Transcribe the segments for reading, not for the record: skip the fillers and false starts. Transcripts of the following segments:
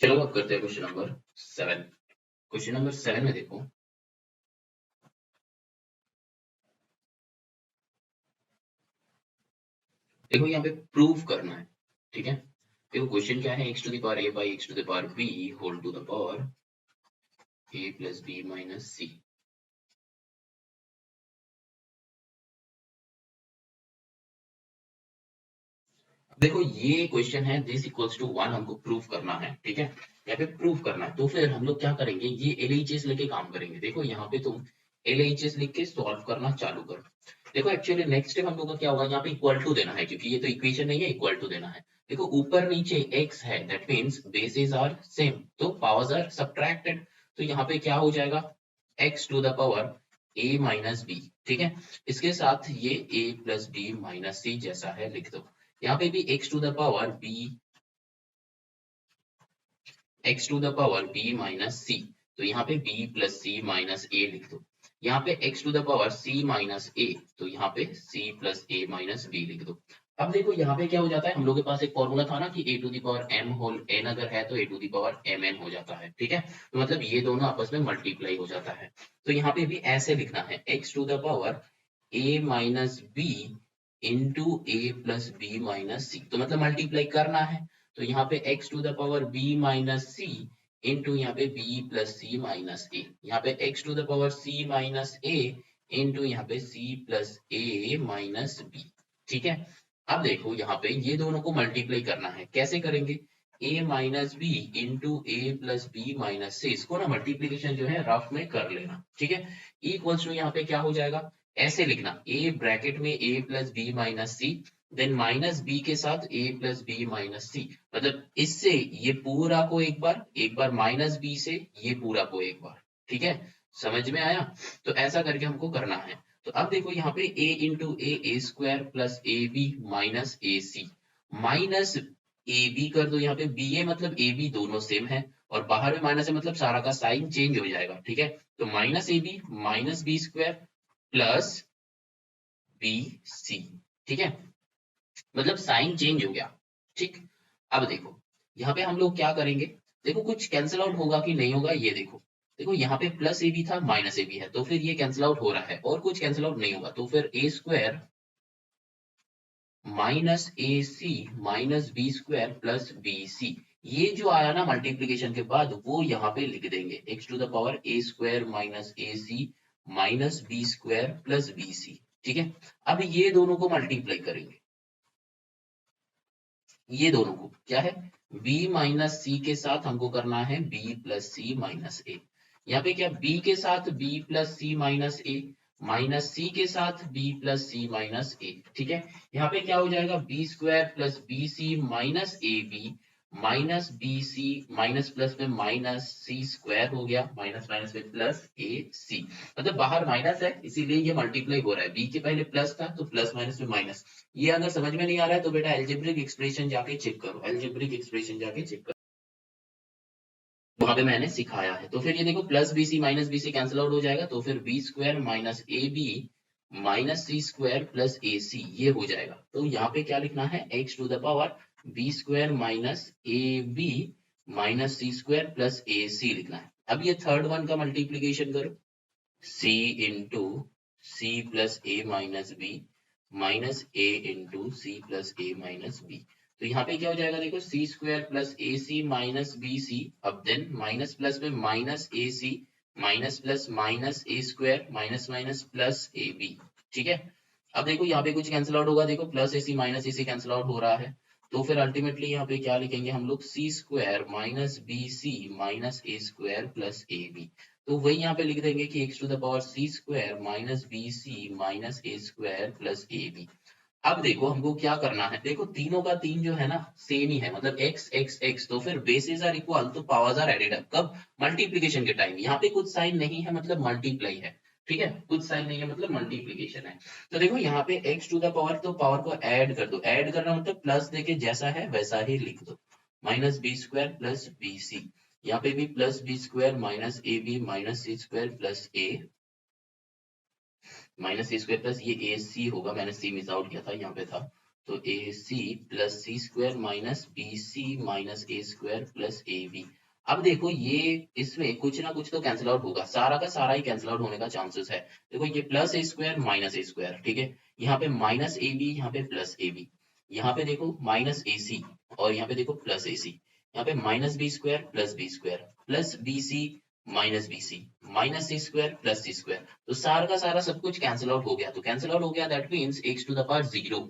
चलो अब करते हैं क्वेश्चन नंबर 7। क्वेश्चन नंबर 7 में देखो, यहाँ पे प्रूव करना है। ठीक है, देखो क्वेश्चन क्या है, x to the power a by x to the power b whole to the power a plus b minus c। देखो ये क्वेश्चन है, दिस इक्वल्स टू 1 हमको प्रूव करना है। ठीक है, यहाँ पे प्रूव करना है, तो फिर हम लोग क्या करेंगे, ये LHS लेके काम करेंगे। देखो यहाँ पे तुम LHS लिख के सॉल्व करना चालू करो। देखो एक्चुअली नेक्स्ट स्टेप हम लोग का क्या होगा, यहाँ पे इक्वल टू देना है, क्योंकि ये तो इक्वेशन नहीं है, इक्वल टू देना है। देखो ऊपर नीचे x है, that means basis are same, तो पावर्स आर सब्ट्रैक्टेड। तो यहाँ पे क्या हो जाएगा, x to the power a minus b। ठीक है, इसके साथ ये a plus b minus c जैसा है लिख दो। यहाँ पे भी x to the power b, x to the power b minus c, तो यहाँ पे b plus c minus a लिख दो। यहाँ पे x to the power c minus a, तो यहाँ पे c plus a minus b लिख दो। अब देखो यहाँ पे क्या हो जाता है, हम लोग के पास एक फॉर्मूला था ना कि a to the power m whole n अगर है तो a to the power mn हो जाता है। ठीक है, तो मतलब ये दोनों आपस में मल्टीप्लाई हो जाता है। तो यहाँ पे भी ऐसे लिखना है, x to the power a minus b into a plus b minus c, तो मतलब मल्टीप्लाई करना है। तो यहाँ पे x to the power b minus c into यहाँ पे b plus c minus a, यहाँ पे x to the power c minus a into यहाँ पे c plus a minus b। ठीक है, अब देखो यहाँ पे ये दोनों को मल्टीप्लाई करना है, कैसे करेंगे, a minus b into a plus b minus c, इसको ना मल्टीप्लीकेशन जो है रफ में कर लेना। ठीक है, इक्वल्स टू यहाँ पे क्या हो जाएगा, ऐसे लिखना, a ब्रैकेट में a plus b minus c, then minus b के साथ a plus b minus c, मतलब इससे ये पूरा को एक बार माइनस बी से ये पूरा को एक बार। ठीक है, समझ में आया, तो ऐसा करके हमको करना है। तो अब देखो यहाँ पे a into a square plus A B minus A C, minus A b कर दो, यहाँ पे बी ए मतलब ए बी दोनों सेम है, और बाहर में माइनस है मतलब सारा का साइन चेंज हो जाएगा। ठीक है, तो minus A B minus B square plus B c. ठीक है, मतलब साइन चेंज हो गया। ठीक, अब देखो यहाँ पे हम लोग क्या करेंगे, देखो कुछ कैंसिल आउट होगा कि नहीं होगा, ये देखो, देखो यहाँ पे प्लस ए बी था माइनस ए बी है, तो फिर ये कैंसिल आउट हो रहा है, और कुछ कैंसिल आउट नहीं होगा, तो फिर A square minus A C minus B square plus B C, ये जो आया ना मल्टीप्लीकेशन के बाद वो यहाँ पे लिख देंगे, x to the power a square minus A C minus B square plus B c. ठीक है, अब ये दोनों को मल्टीप्लाई करेंगे, ये दोनों को क्या है, b माइनस सी के साथ हमको करना है b plus c minus a, यहाँ पे क्या b के साथ b plus c minus a, minus c के साथ b plus c minus a. ठीक है, यहाँ पे क्या हो जाएगा, b square plus B C minus A B minus B C, minus plus में माइनस सी स्क्वायर हो गया, माइनस माइनस में प्लस ए सी, मतलब बाहर माइनस है इसीलिए ये मल्टीप्लाई हो रहा है, बी के पहले प्लस था तो प्लस माइनस में माइनस। ये अगर समझ में नहीं आ रहा है तो बेटा एल्जेब्रिक एक्सप्रेशन जाके चेक करो, एल्जेब्रिक एक्सप्रेशन जाके चेक करो, वहां पे मैंने सिखाया है। तो फिर ये देखो plus B C minus B C cancel out हो जाएगा, तो फिर B square minus A B minus C square plus A C, ये हो जाएगा। तो यहाँ पे क्या लिखना है, x to the power B square minus A B minus C square plus A C लिखना है। अब ये थर्ड वन का मल्टीप्लीकेशन करो, c into C plus A minus B minus A into C plus A minus b, तो यहाँ पे क्या हो जाएगा, देखो सी स्क्वायर प्लस ए सी माइनस बी सी, अब देन माइनस प्लस में माइनस ए सी माइनस प्लस माइनस ए स्क्वायर माइनस माइनस प्लस ए b. ठीक है, अब देखो यहाँ पे कुछ कैंसिल आउट होगा, देखो प्लस ए सी माइनस ए सी कैंसिल आउट हो रहा है, तो फिर अल्टीमेटली यहाँ पे क्या लिखेंगे हम लोग, C square minus B C minus ए स्क्वायर प्लस ए बी, तो वही यहाँ पे लिख देंगे कि x to the power C square minus B C minus A square plus A B. अब देखो हमको क्या करना है, देखो तीनों का तीन जो है ना सेम ही है, मतलब x x x, तो फिर बेसिस आर इक्वल तो पावर्स आर एडेड अप, कब, मल्टीप्लीकेशन के टाइम। यहाँ पे कुछ साइन नहीं है मतलब मल्टीप्लाई है, ठीक है, कुछ साइन नहीं है मतलब मल्टीप्लीकेशन है। तो देखो यहाँ पे x टू द पावर, तो पावर को ऐड कर दो, ऐड करना मतलब प्लस देके जैसा है वैसा ही लिख दो, minus B square plus B c, यहाँ पे भी plus b square minus A B minus C square plus A minus C square plus ये ए सी होगा, मैंने सी मिस आउट किया था, यहाँ पे था तो A C plus C square minus B C minus A square plus A B. अब देखो ये इसमें कुछ ना कुछ तो कैंसिल आउट होगा, सारा का सारा ही कैंसिल आउट होने का चांसेस है। देखो ये प्लस ए स्क्वायर माइनस ए स्क्वायर, ठीक है, यहाँ पे माइनस ए बी, यहाँ पे प्लस ए बी, यहाँ पे देखो माइनस ए सी और यहाँ पे देखो प्लस ए सी, यहाँ पे minus B square plus B C minus B C minus सी स्क्वायर प्लस सी स्क्वायर। तो सारा का सारा सब कुछ कैंसिल आउट हो गया, तो कैंसिल आउट हो गया that means x to the power 0।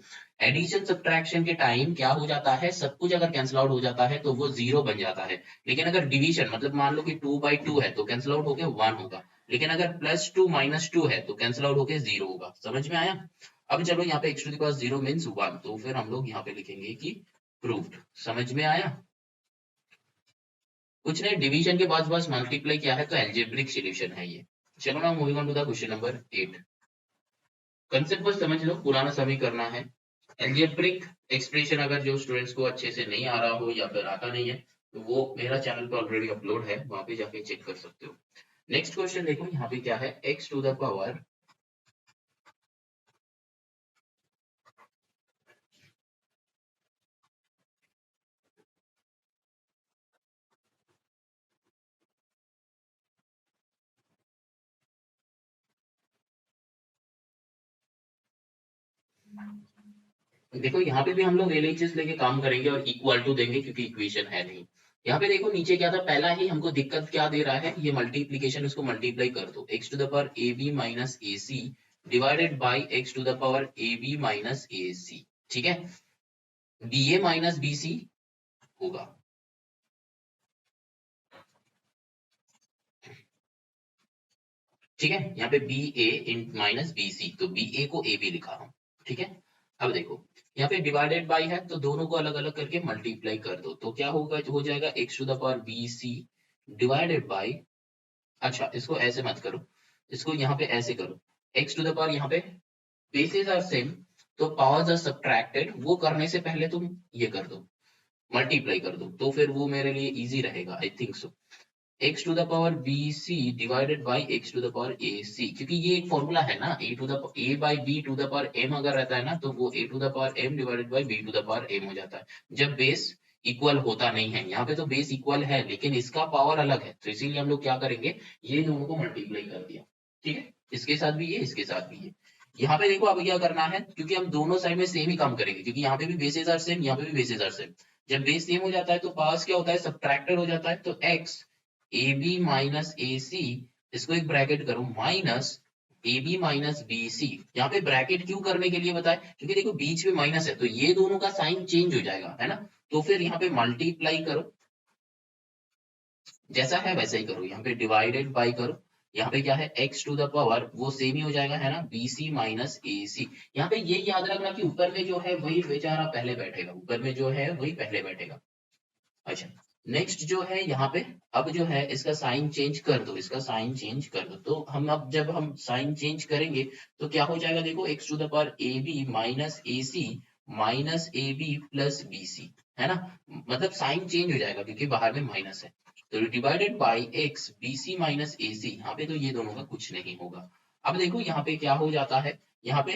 Addition subtraction के टाइम क्या हो जाता है, सब कुछ अगर कैंसिल आउट हो जाता है तो वो 0 बन जाता है। लेकिन अगर डिवीजन मतलब मान लो कि 2/2 है तो कैंसिल आउट होके 1 होगा, लेकिन अगर +2 -2 है तो कैंसिल आउट होके 0 होगा। समझ में आया? अब चलो यहाँ पे x to the power 0 means 1, तो फिर हम लोग यहाँ पे लिखेंगे कि प्रूव्ड। समझ में आया? कुछ नहीं, डिवीजन के बाद बस मल्टीप्लाई किया है तो एल्जेब्रिक सॉल्यूशन है ये। चलो ना moving on to the question number 8। Concept बस समझ लो, पुराना सभी करना है। एल्जेब्रिक एक्सप्रेशन अगर जो स्टूडेंट्स को अच्छे से नहीं आ रहा हो या फिर आता नहीं है तो वो मेरा चैनल पे ऑलरेडी अपलोड है, वहां पे जाके चेक कर सकते हो। नेक्स्ट क्वेश्चन देखो यहाँ पे क्या है, x टू द पावर देखो यहाँ पे भी हम लोग एलएचएस लेके काम करेंगे और इक्वल टू देंगे क्योंकि इक्वेशन है नहीं। यहाँ पे देखो नीचे क्या था, पहला ही हमको दिक्कत क्या दे रहा है, ये मल्टीप्लीकेशन, उसको मल्टीप्लाई कर दो, x to the power A B minus A C divided by x to the power A B minus A C. ठीक है, B A minus B C होगा। ठीक है, यहाँ पे B A in minus B C, तो B ए को A B लिखा हूं। ठीक है, अब देखो यहाँ पे डिवाइडेड बाई है तो दोनों को अलग अलग करके मल्टीप्लाई कर दो, तो क्या होगा, हो जाएगा x to the power B C divided by, अच्छा इसको ऐसे मत करो, इसको यहाँ पे ऐसे करो, एक्स टू द पावर यहाँ पे बेसिस आर सेम तो पावर्स आर सब्ट्रैक्टेड, वो करने से पहले तुम ये कर दो, मल्टीप्लाई कर दो, तो फिर वो मेरे लिए इजी रहेगा, I think so. x to the power B C divided by x to the power A C, क्योंकि ये एक फॉर्मूला है ना, A by B to the power M अगर रहता है ना तो वो A to the power M divided by B to the power M हो जाता है, जब बेस इक्वल होता नहीं है। यहाँ पे तो बेस इक्वल है लेकिन इसका पावर अलग है, तो इसीलिए हम लोग क्या करेंगे, ये दोनों को मल्टीप्लाई कर दिया। ठीक है, इसके साथ भी ये, इसके साथ भी ये। यहाँ पे देखो अब क्या करना है, क्योंकि हम दोनों साइड में सेम ही काम करेंगे, क्योंकि यहाँ पे भी बेसेस आर सेम, यहाँ पे भी बेसेस आर सेम। जब बेस सेम हो जाता है तो पावर्स क्या होता है, सब्ट्रैक्टेड हो जाता है, तो x a B minus A c, इसको एक ब्रैकेट करो, minus A B minus B c. यहाँ पे ब्रैकेट क्यों करने के लिए बताए, क्योंकि देखो बीच में माइनस है तो ये दोनों का साइन चेंज हो जाएगा, है ना, तो फिर यहाँ पे मल्टीप्लाई करो, जैसा है वैसा ही करो, यहाँ पे डिवाइडेड बाई करो, यहाँ पे क्या है x टू द पावर वो सेम ही हो जाएगा, है ना, बी सी माइनस ए सी। यहाँ पे ये याद रखना कि ऊपर में जो है वही बेचारा पहले बैठेगा, ऊपर में जो है वही पहले बैठेगा। अच्छा, नेक्स्ट जो है यहाँ पे, अब जो है इसका साइन चेंज कर दो, इसका साइन चेंज कर दो, तो हम अब जब हम साइन चेंज करेंगे तो क्या हो जाएगा, देखो x to the power A B minus A C minus A b plus B c, है ना, मतलब साइन चेंज हो जाएगा क्योंकि बाहर में माइनस है, तो divided by x B C minus A C, यहाँ पे तो ये दोनों का कुछ नहीं होगा। अब देखो यहाँ पे क्या हो जाता है, यहाँ पे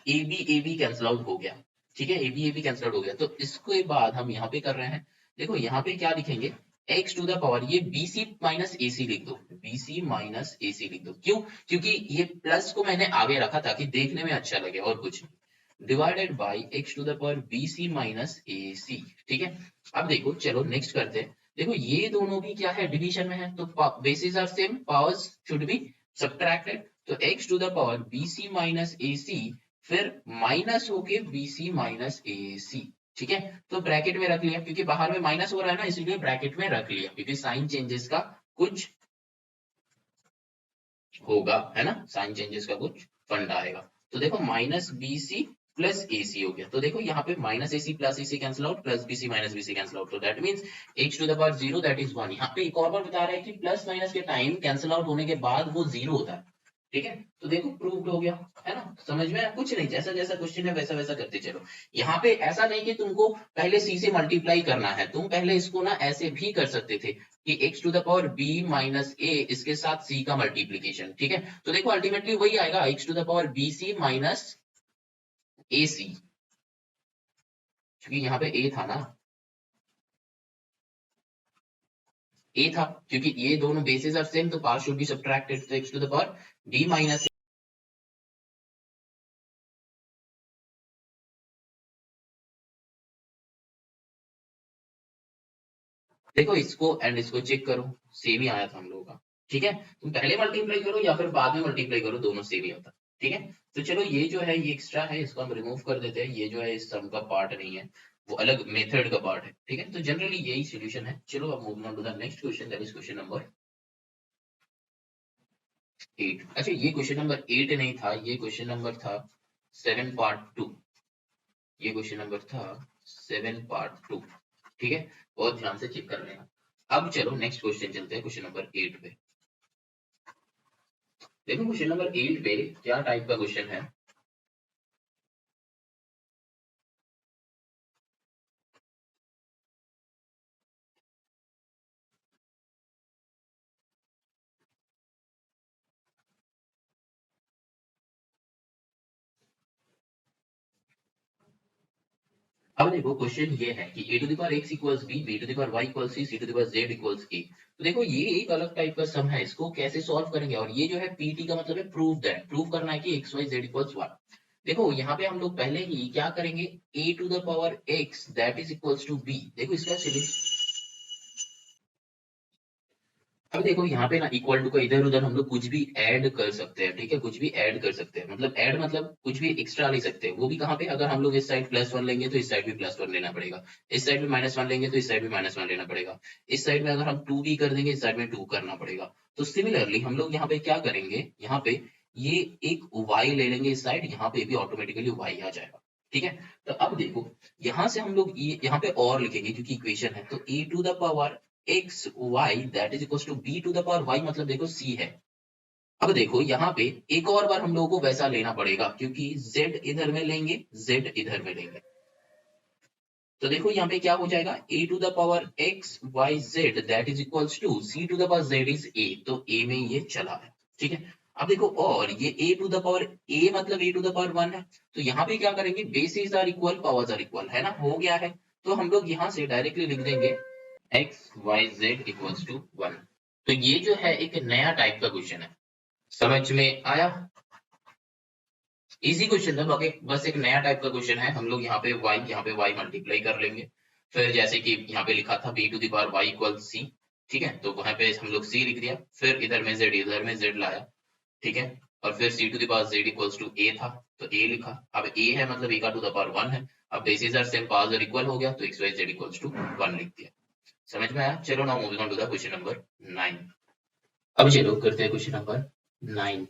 ए बी कैंसिल आउट हो गया। ठीक है, ए बी कैंसिल आउट हो गया, तो इसके बाद हम यहाँ पे कर रहे हैं, देखो यहाँ पे क्या लिखेंगे, x टू द पावर ये BC माइनस AC लिख दो, BC माइनस AC लिख दो, क्यों, क्योंकि ये प्लस को मैंने आगे रखा ताकि देखने में अच्छा लगे और कुछ नहीं, divided by x to the power BC minus AC। ठीक है, अब देखो चलो नेक्स्ट करते हैं, देखो ये दोनों भी क्या है, डिवीजन में है, तो basis are same, powers should be subtracted, तो x to the power BC minus AC फिर माइनस होके BC माइनस AC। ठीक है, तो ब्रैकेट में रख लिया, क्योंकि बाहर में माइनस हो रहा है ना, इसीलिए ब्रैकेट में रख लिया, क्योंकि साइन चेंजेस का कुछ होगा, है ना, साइन चेंजेस का कुछ फंडा आएगा। तो देखो माइनस BC प्लस AC हो गया, तो देखो यहाँ पे minus AC plus AC cancel out, plus BC minus BC cancel out, तो that means x to the power 0 that is 1। यहाँ पे एक और बार बता रहा है कि प्लस माइनस के टाइम कैंसिल आउट होने के बाद वो 0 होता है। ठीक है, तो देखो प्रूव्ड हो गया, है ना, समझ में आया, कुछ नहीं, जैसा जैसा क्वेश्चन है वैसा वैसा करते चलो। यहाँ पे ऐसा नहीं कि तुमको पहले सी से मल्टीप्लाई करना है, तुम पहले इसको ना ऐसे भी कर सकते थे कि x to the power b minus a इसके साथ c का मल्टीप्लीकेशन। ठीक है, तो देखो अल्टीमेटली वही आएगा, x to the power bc minus ac, क्योंकि यहाँ पे a था ना, a था, क्योंकि ये दोनों बेसिस आर सेम, तो पार्ट शुड बी सब्ट्रैक्टेड, तो x to the power b minus, देखो इसको एंड इसको चेक करो, सेम ही आया था हम लोगों का। ठीक है, तुम पहले मल्टीप्लाई करो या फिर बाद में मल्टीप्लाई करो, दोनों सेम ही होता। ठीक है, तो चलो ये जो है ये एक्स्ट्रा है, इसको हम रिमूव कर देते हैं, ये जो है इस सम का पार्ट नहीं है, वो अलग मेथड का पार्ट है। ठीक है, तो जनरली यही सॉल्यूशन है। चलो अब move on to the next question, that is question number 8। अच्छा, ये क्वेश्चन नंबर 8 नहीं था, ये क्वेश्चन नंबर था 7 पार्ट 2। ये क्वेश्चन नंबर था 7 पार्ट 2। ठीक है, बहुत ध्यान से चेक कर लेना। अब चलो नेक्स्ट क्वेश्चन चलते हैं, क्वेश्चन नंबर 8 पे। देखो क्वेश्चन नंबर 8 पे क्या टाइप का क्वेश्चन है। अब देखो क्वेश्चन ये है कि a to the power x equals b, b to the power y equals c, c to the power z equals a। तो देखो ये एक अलग टाइप का सम है, इसको कैसे सॉल्व करेंगे। और ये जो है pt का मतलब है प्रूव दैट, प्रूव करना है कि x y z इक्वल्स 1। देखो यहाँ पे हम लोग पहले ही क्या करेंगे, a to the power x that is equals to b। देखो इसका सॉल्यूशन, अब देखो यहाँ पे ना इक्वल टू का इधर उधर हम लोग कुछ भी ऐड कर सकते हैं। ठीक है, कुछ भी ऐड कर सकते हैं, मतलब ऐड मतलब कुछ भी एक्स्ट्रा ले सकते हैं। वो भी कहाँ पे, अगर हम लोग इस साइड +1 लेंगे तो इस साइड भी +1 लेना पड़ेगा, इस साइड में -1 लेंगे तो इस साइड भी -1 लेना पड़ेगा, इस साइड में अगर हम 2 भी कर देंगे इस साइड में 2 करना पड़ेगा। तो सिमिलरली हम लोग यहाँ पे क्या करेंगे, यहाँ पे ये एक y ले लेंगे इस साइड, यहाँ पे भी ऑटोमेटिकली y आ जाएगा। ठीक है, तो अब देखो यहाँ से हम लोग ये यहाँ पे और लिखेंगे क्योंकि इक्वेशन है, तो a to the power x y that is equal to b to the power y, मतलब देखो सी है। अब देखो यहाँ पे एक और बार हम लोगों को वैसा लेना पड़ेगा, क्योंकि z इधर में लेंगे, z इधर में लेंगे, तो देखो यहाँ पे क्या हो जाएगा, a to the power x y z that is equal to c to the power z is a, तो a में ये चला है। ठीक है, अब देखो और ये a to the power a मतलब a टू द पावर 1 है, तो यहाँ पे क्या करेंगे, basis are equal, powers are equal, है ना, हो गया है। तो हम लोग यहाँ से डायरेक्टली लिख देंगे x y z equals to 1। तो ये जो है एक नया टाइप का क्वेश्चन है, समझ में आया। इजी क्वेश्चन था, बाकी बस एक नया टाइप का क्वेश्चन है। हम लोग यहाँ पे y मल्टीप्लाई कर लेंगे, फिर जैसे कि यहाँ पे लिखा था b to the power y equal c। ठीक है, तो वहां पे हम लोग c लिख दिया, फिर इधर में z, इधर में z लाया। ठीक है, और फिर c to the power z equals to a था, तो a लिखा। अब a है मतलब a का टू द पावर 1 है, अब basis are same, powers are equal हो गया, तो x y z equals to 1 लिख दिया। समझ में आया। चलो now moving on to the question number 9। अब चलो करते हैं क्वेश्चन नंबर 9।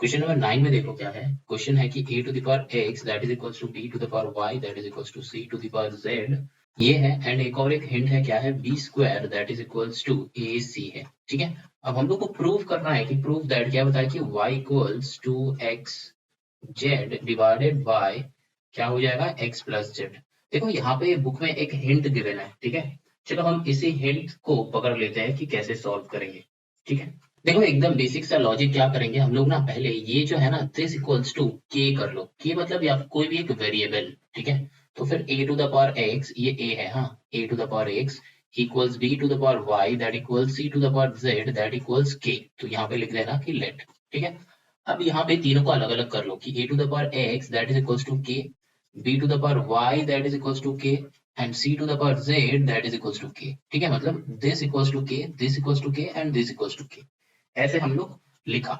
क्वेश्चन नंबर 9 में देखो क्या है, क्वेश्चन है कि a to the power x that is equals to b to the power y that is equals to c to the power z, ये है। एंड एक और एक हिंट है, क्या है, b square that is equals to ac है। ठीक है, अब हम लोग को प्रूव करना है कि प्रूव दैट क्या बताया कि y equals to x z divided by क्या हो जाएगा, x प्लस z। देखो यहाँ पे बुक में एक हिंट गिवन है। ठीक है, चलो हम इसी हिंट को पकड़ लेते हैं कि कैसे सॉल्व करेंगे। ठीक है, देखो एकदम बेसिक सा लॉजिक क्या करेंगे हम लोग ना, पहले ये जो है ना दिस इक्वल्स टू k कर लो, k मतलब या कोई भी एक वेरिएबल। ठीक है, तो फिर a to the power x, ये a है, हाँ, a to the power x equals b to the power y that equals c to the power z that equals k। तो यहाँ पे लिख देना कि लेट। ठीक है, अब यहाँ पे तीनों को अलग अलग कर लो कि a to the power x that is equals to k, b to the power y that is equals to k, and c to the power z that is equals to k। ठीक है, मतलब this equals to k, this equals to k and this equals to k, ऐसे हम लोग लिखा।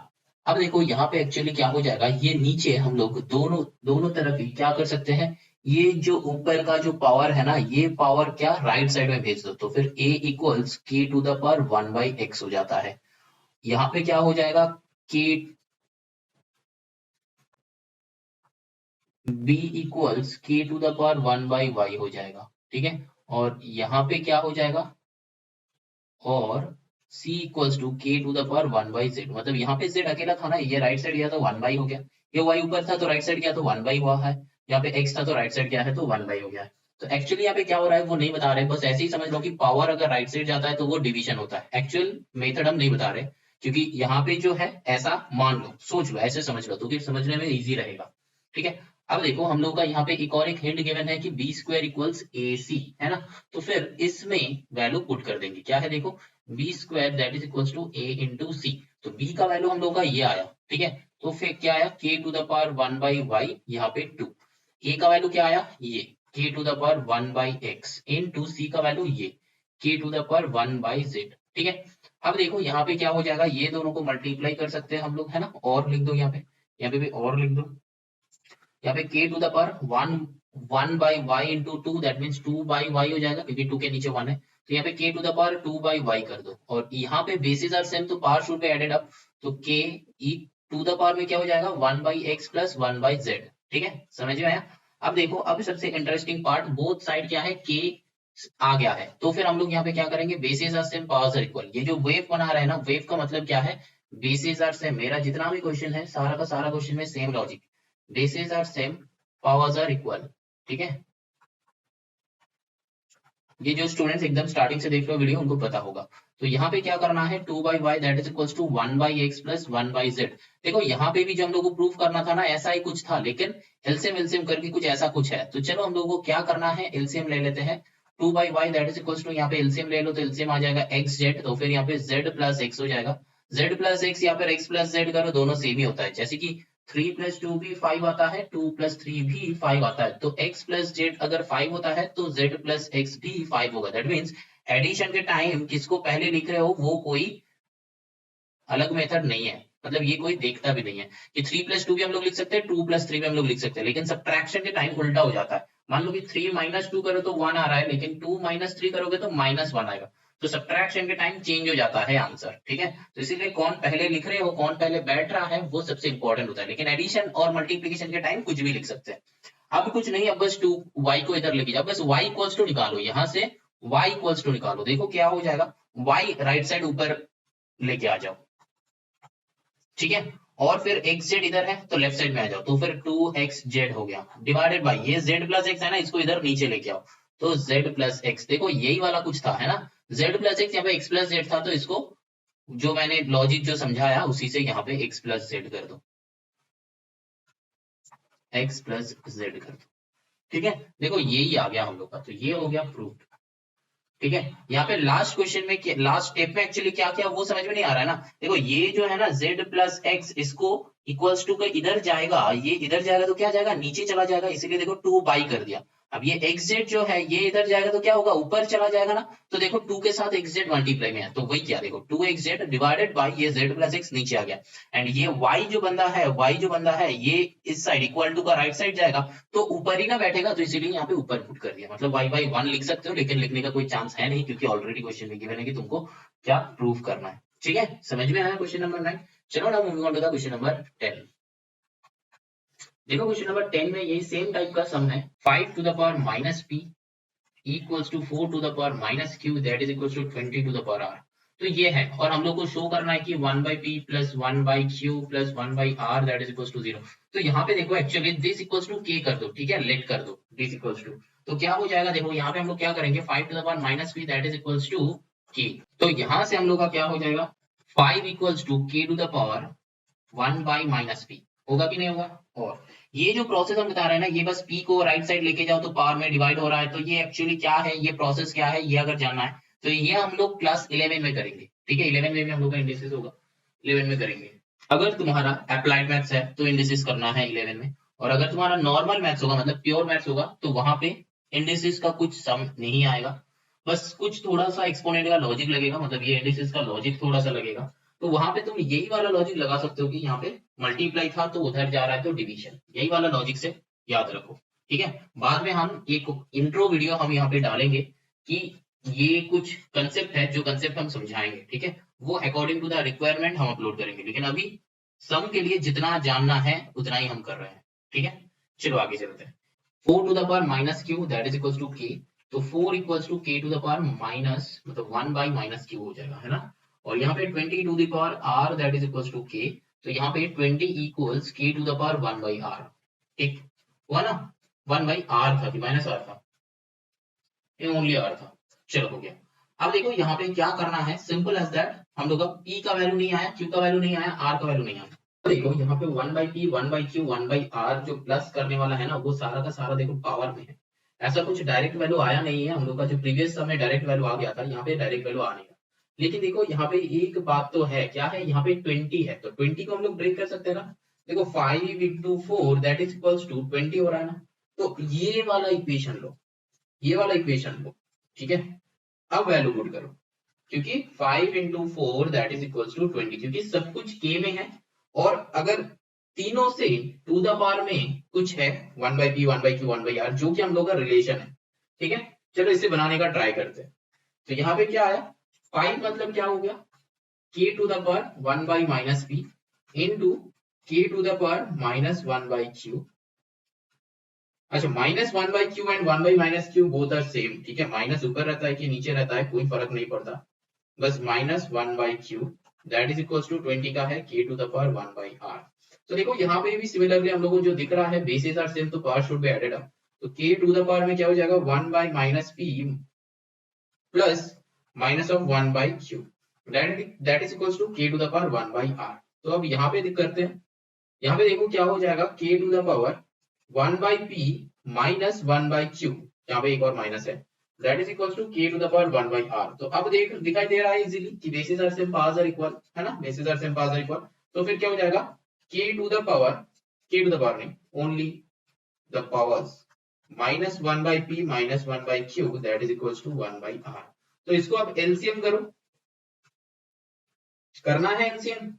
अब देखो यहाँ पे एक्चुअली क्या हो जाएगा, ये नीचे हम लोग दोनों दोनों तरफ ही क्या कर सकते हैं, ये जो ऊपर का जो पावर है ना, ये पावर क्या राइट साइड में भेज दो, तो फिर a equals k to the power 1 by x हो जाता है। यहाँ पे क्या हो जाएगा, k b equals k to the power 1 by y हो जाएगा। ठीक है, और यहाँ पे क्या हो जाएगा, और c equals to k to the power 1 by z, मतलब यहाँ पे z अकेला था ना, ये राइट साइड गया तो 1 बाई हो गया, ये y ऊपर था तो राइट साइड गया तो 1 बाई हुआ है, यहाँ पे x था तो राइट साइड गया है तो 1 बाई हो गया है। तो एक्चुअली यहाँ पे क्या हो रहा है वो नहीं बता रहे, बस ऐसे ही समझ लो कि पावर अगर राइट साइड जाता है तो वो डिवीजन होता है। एक्चुअल मेथड हम नहीं बता रहे, क्योंकि यहाँ पे जो है ऐसा मान लो, सोच लो, ऐसे समझ लो तो फिर समझने में इजी रहेगा। ठीक है, अब देखो हम लोग का यहाँ पे एक और एक हिंट गिवन है कि बी स्क्वायर इक्वल्स ए सी, है ना। तो फिर इसमें वैल्यू पुट कर देंगे, क्या है देखो, B square that is equals to A into C. तो बी का वैल्यू हम लोग का ये आया, ठीक है। तो फिर क्या आया, k to the power 1 by y, यहाँ पे 2। ए का वैल्यू क्या आया, ये K to the power 1 by x into C का वैल्यू ये K to the power 1 by Z, ठीक है। अब देखो यहाँ पे क्या हो जाएगा, ये दोनों को मल्टीप्लाई कर सकते हैं हम लोग, है ना। और लिख दो यहाँ पे भी और लिख दो। यहाँ पे k to the power 1 by y into 2, that means 2 by y हो जाएगा क्योंकि 2 के नीचे 1 है। तो यहाँ पे k to the power 2 by y कर दो, और यहाँ पे बेसिस आर सेम तो power should be added up. तो k e to the power में क्या हो जाएगा, 1 by x plus 1 by Z, ठीक है, समझ में आया। अब देखो, अब सबसे इंटरेस्टिंग पार्ट, बोथ साइड क्या है, k आ गया है। तो फिर हम लोग यहाँ पे क्या करेंगे, basis are same powers are equal. ये जो वेव बना रहा है ना, वेव का मतलब क्या है, बेसिस आर सेम। मेरा जितना भी क्वेश्चन है सारा का सारा क्वेश्चन में same logic, basis are same powers are equal, ठीक है। ये जो स्टूडेंट्स एकदम स्टार्टिंग से देख रहे हो वीडियो, उनको पता होगा। तो यहाँ पे क्या करना है, 2 by y that is equals to 1 by x plus 1 by z. देखो यहाँ पे भी जो हम लोग को प्रूफ करना था ना, ऐसा ही कुछ था, लेकिन एलसीएम एलसीएम करके कुछ ऐसा कुछ है। तो चलो हम लोग को क्या करना है, एलसीएम ले लेते हैं। 2 by y that is equals to, यहाँ पे एलसीएम ले लो तो एलसीएम आ जाएगा एक्स जेड, तो फिर यहाँ पे जेड प्लस एक्स हो जाएगा। जेड प्लस एक्स या फिर एक्स प्लस जेड करो, दोनों सेम ही होता है। जैसे कि 3 प्लस 2 भी 5 आता है, 2 प्लस 3 भी 5 आता है। तो x प्लस जेड अगर 5 होता है तो z प्लस एक्स भी 5 होगा। दैट मीन्स एडिशन के टाइम किसको पहले लिख रहे हो, वो कोई अलग मेथड नहीं है, मतलब ये कोई देखता भी नहीं है कि 3 प्लस 2 भी हम लोग लिख सकते हैं, 2 प्लस 3 भी हम लोग लिख सकते हैं, लेकिन सब्ट्रैक्शन के टाइम उल्टा हो जाता है। मान लो कि 3 माइनस 2 करो तो 1 आ रहा है, लेकिन 2 माइनस 3 करोगे तो माइनस 1 आएगा। तो सब्ट्रैक्शन के टाइम चेंज हो जाता है आंसर, ठीक है। तो इसीलिए कौन पहले लिख रहे हो, कौन पहले बैठ रहा है, वो सबसे इंपॉर्टेंट होता है। लेकिन एडिशन और मल्टीप्लीकेशन के टाइम कुछ भी लिख सकते हैं। अब कुछ नहीं, अब बस 2 y को इधर लेके जाओ, बस y इक्वल्स टू निकालो, यहां से y इक्वल्स टू निकालो। देखो क्या हो जाएगा, y राइट साइड ऊपर लेके आ जाओ, ठीक है। और फिर एक्स जेड इधर है तो लेफ्ट साइड में आ जाओ, तो फिर 2xz हो गया डिवाइडेड बाई ये z प्लस एक्स है ना, इसको इधर नीचे लेके आओ तो z प्लस एक्स। देखो यही वाला कुछ था, है ना, z प्लस एक्स, यहाँ पे x प्लस जेड था, तो इसको जो मैंने लॉजिक जो समझाया उसी से यहाँ पे x प्लस जेड कर दो, x प्लस जेड कर दो, ठीक है। देखो यही आ गया हम लोग का, तो ये हो गया प्रूफ, ठीक है। यहाँ पे लास्ट क्वेश्चन में, लास्ट स्टेप में एक्चुअली क्या किया वो समझ में नहीं आ रहा है ना। देखो ये जो है ना z प्लस एक्स, इसको इक्वल्स टू का इधर जाएगा, ये इधर जाएगा तो क्या जाएगा, नीचे चला जाएगा, इसीलिए देखो 2 बाई कर दिया। अब ये एक्स जेड जो है ये इधर जाएगा तो क्या होगा, ऊपर चला जाएगा ना। तो देखो 2 के साथ एक्स जेड मल्टीप्लाई में है, तो वही क्या, देखो 2 एक्स जेड डिवाइडेड बाई ये z प्लस एक्स नीचे आ गया। एंड ये y जो बंदा है, y जो बंदा है ये इस साइड इक्वल टू का राइट साइड जाएगा, तो ऊपर ही ना बैठेगा, तो इसीलिए यहाँ पे ऊपर पुट कर दिया। मतलब y बाई 1 लिख सकते हो, लेकिन लिखने का कोई चांस है नहीं, क्योंकि ऑलरेडी क्वेश्चन में गिवन है कि तुमको क्या प्रूफ करना है, ठीक है। समझ में आया क्वेश्चन नंबर 9। चलो ना moving on to the question number 10। देखो क्वेश्चन नंबर 10 में यही सेम टाइप का सम है, 5 to the power minus p equals to 4 to the power minus q that is equals to 20 to the power r। तो ये है, और हम लोग को शो करना है कि 1 by p plus 1 by q plus 1 by r that is equals to 0। तो यहाँ पे देखो actually this equals to k कर दो, ठीक है, लेट कर दो दिस इक्वल्स टू। तो क्या हो जाएगा, देखो यहाँ पे हम लोग क्या करेंगे, 5 to the power minus p that is equals to k। तो यहाँ से हम लोग का क्या हो जाएगा, 5 equals to k to the power 1 by minus p, होगा कि नहीं होगा। और ये जो प्रोसेस हम बता रहे हैं ना, ये बस p को राइट साइड लेके जाओ तो पावर में डिवाइड हो रहा है। तो ये एक्चुअली क्या है, ये प्रोसेस क्या है, ये अगर जानना है तो ये हम लोग क्लास 11 में करेंगे, ठीक है। 11 में भी हम लोग का इंडिसेस होगा, 11 में करेंगे। अगर तुम्हारा अप्लाइड मैथ्स है तो इंडिसेस करना है 11 में, और अगर तुम्हारा नॉर्मल मैथ्स होगा, मतलब प्योर मैथ्स होगा, तो वहां पे इंडिसेस का कुछ सम नहीं आएगा, बस कुछ थोड़ा सा एक्सपोनेंट का लॉजिक लगेगा, मतलब ये इंडिसेस का लॉजिक थोड़ा सा लगेगा। तो वहां पे तुम यही वाला लॉजिक लगा सकते हो कि यहाँ पे मल्टीप्लाई था तो उधर जा रहा है तो डिवीजन, यही वाला लॉजिक से याद रखो, ठीक है। बाद में हम एक इंट्रो वीडियो हम यहाँ पे डालेंगे कि ये कुछ कंसेप्ट है, जो कंसेप्ट हम समझाएंगे, ठीक है, वो अकॉर्डिंग टू द रिक्वायरमेंट हम अपलोड करेंगे। लेकिन अभी सम के लिए जितना जानना है उतना ही हम कर रहे हैं, ठीक है। चलो आगे चलते हैं। 4 to the power minus q that is equals to k. तो 4 equals to k to the power minus, मतलब 1 बाई माइनस क्यू हो जाएगा, है ना। और यहाँ पे 20 to the power r that is equals to k। तो यहाँ पे 20 equals k to the power 1 by r, ठीक हुआ ना। 1 बाई r था कि माइनस r था, ये ओनली r था, चलो हो गया। अब देखो यहाँ पे क्या करना है, सिंपल एज दैट, हम लोग का p का वैल्यू नहीं आया, q का वैल्यू नहीं आया, r का वैल्यू नहीं आया, देखो यहाँ पे 1/p 1/q 1/r जो प्लस करने वाला है ना, वो सारा का सारा देखो पावर में है। ऐसा कुछ डायरेक्ट वैल्यू आया नहीं है, हम लोग का जो प्रीवियस समय डायरेक्ट वैल्यू आ गया था, यहाँ पे डायरेक्ट वैल्यू आ नहीं है। लेकिन देखो यहाँ पे एक बात तो है, क्या है, यहाँ पे 20 है, तो 20 को हम लोग ब्रेक कर सकते हैं ना। देखो 5 into 4 that is equals to 20 हो रहा है ना। तो ये वाला इक्वेशन लो, ये वाला इक्वेशन लो, ठीक है। अब वैल्यू पुट करो, क्योंकि 5 into 4 that is equals to 20, क्योंकि सब कुछ k में है। और अगर तीनों से टू द पावर में कुछ है, 1/p 1/q 1/r, जो कि हम लोग का रिलेशन है, ठीक है। चलो इसे बनाने का ट्राई करते हैं। तो यहाँ पे क्या आया, 5 मतलब क्या हो गया, k to the power 1/-p into k to the power -1/q। अच्छा, -1/q and 1/-q both are same, ठीक है। माइनस ऊपर रहता है कि नीचे रहता है कोई फर्क नहीं पड़ता, बस -1/q that is equals to 20 का है k to the power 1/r। तो देखो यहाँ पे भी सिमिलरली हम लोगों को जो दिख रहा है, बेसिस आर सेम, तो power should be added up. तो k टू द पावर में क्या हो जाएगा, 1/-p plus minus of 1/q that is equals to k to the power 1/r। तो अब यहाँ पे करते हैं, यहाँ पे देखो क्या हो जाएगा, k to the power 1/p minus 1/q, यहाँ पे एक और माइनस है, that is equals to k to the power 1/r। तो अब देख दिखाई दे रहा है इजीली कि basis are same powers are equal, है ना, basis are same powers are equal. तो फिर क्या हो जाएगा, k to the power, k to the power नहीं, only the powers minus 1/p minus 1/q that is equals to 1/r। तो इसको आप एलसीएम करो, करना है एलसीएम,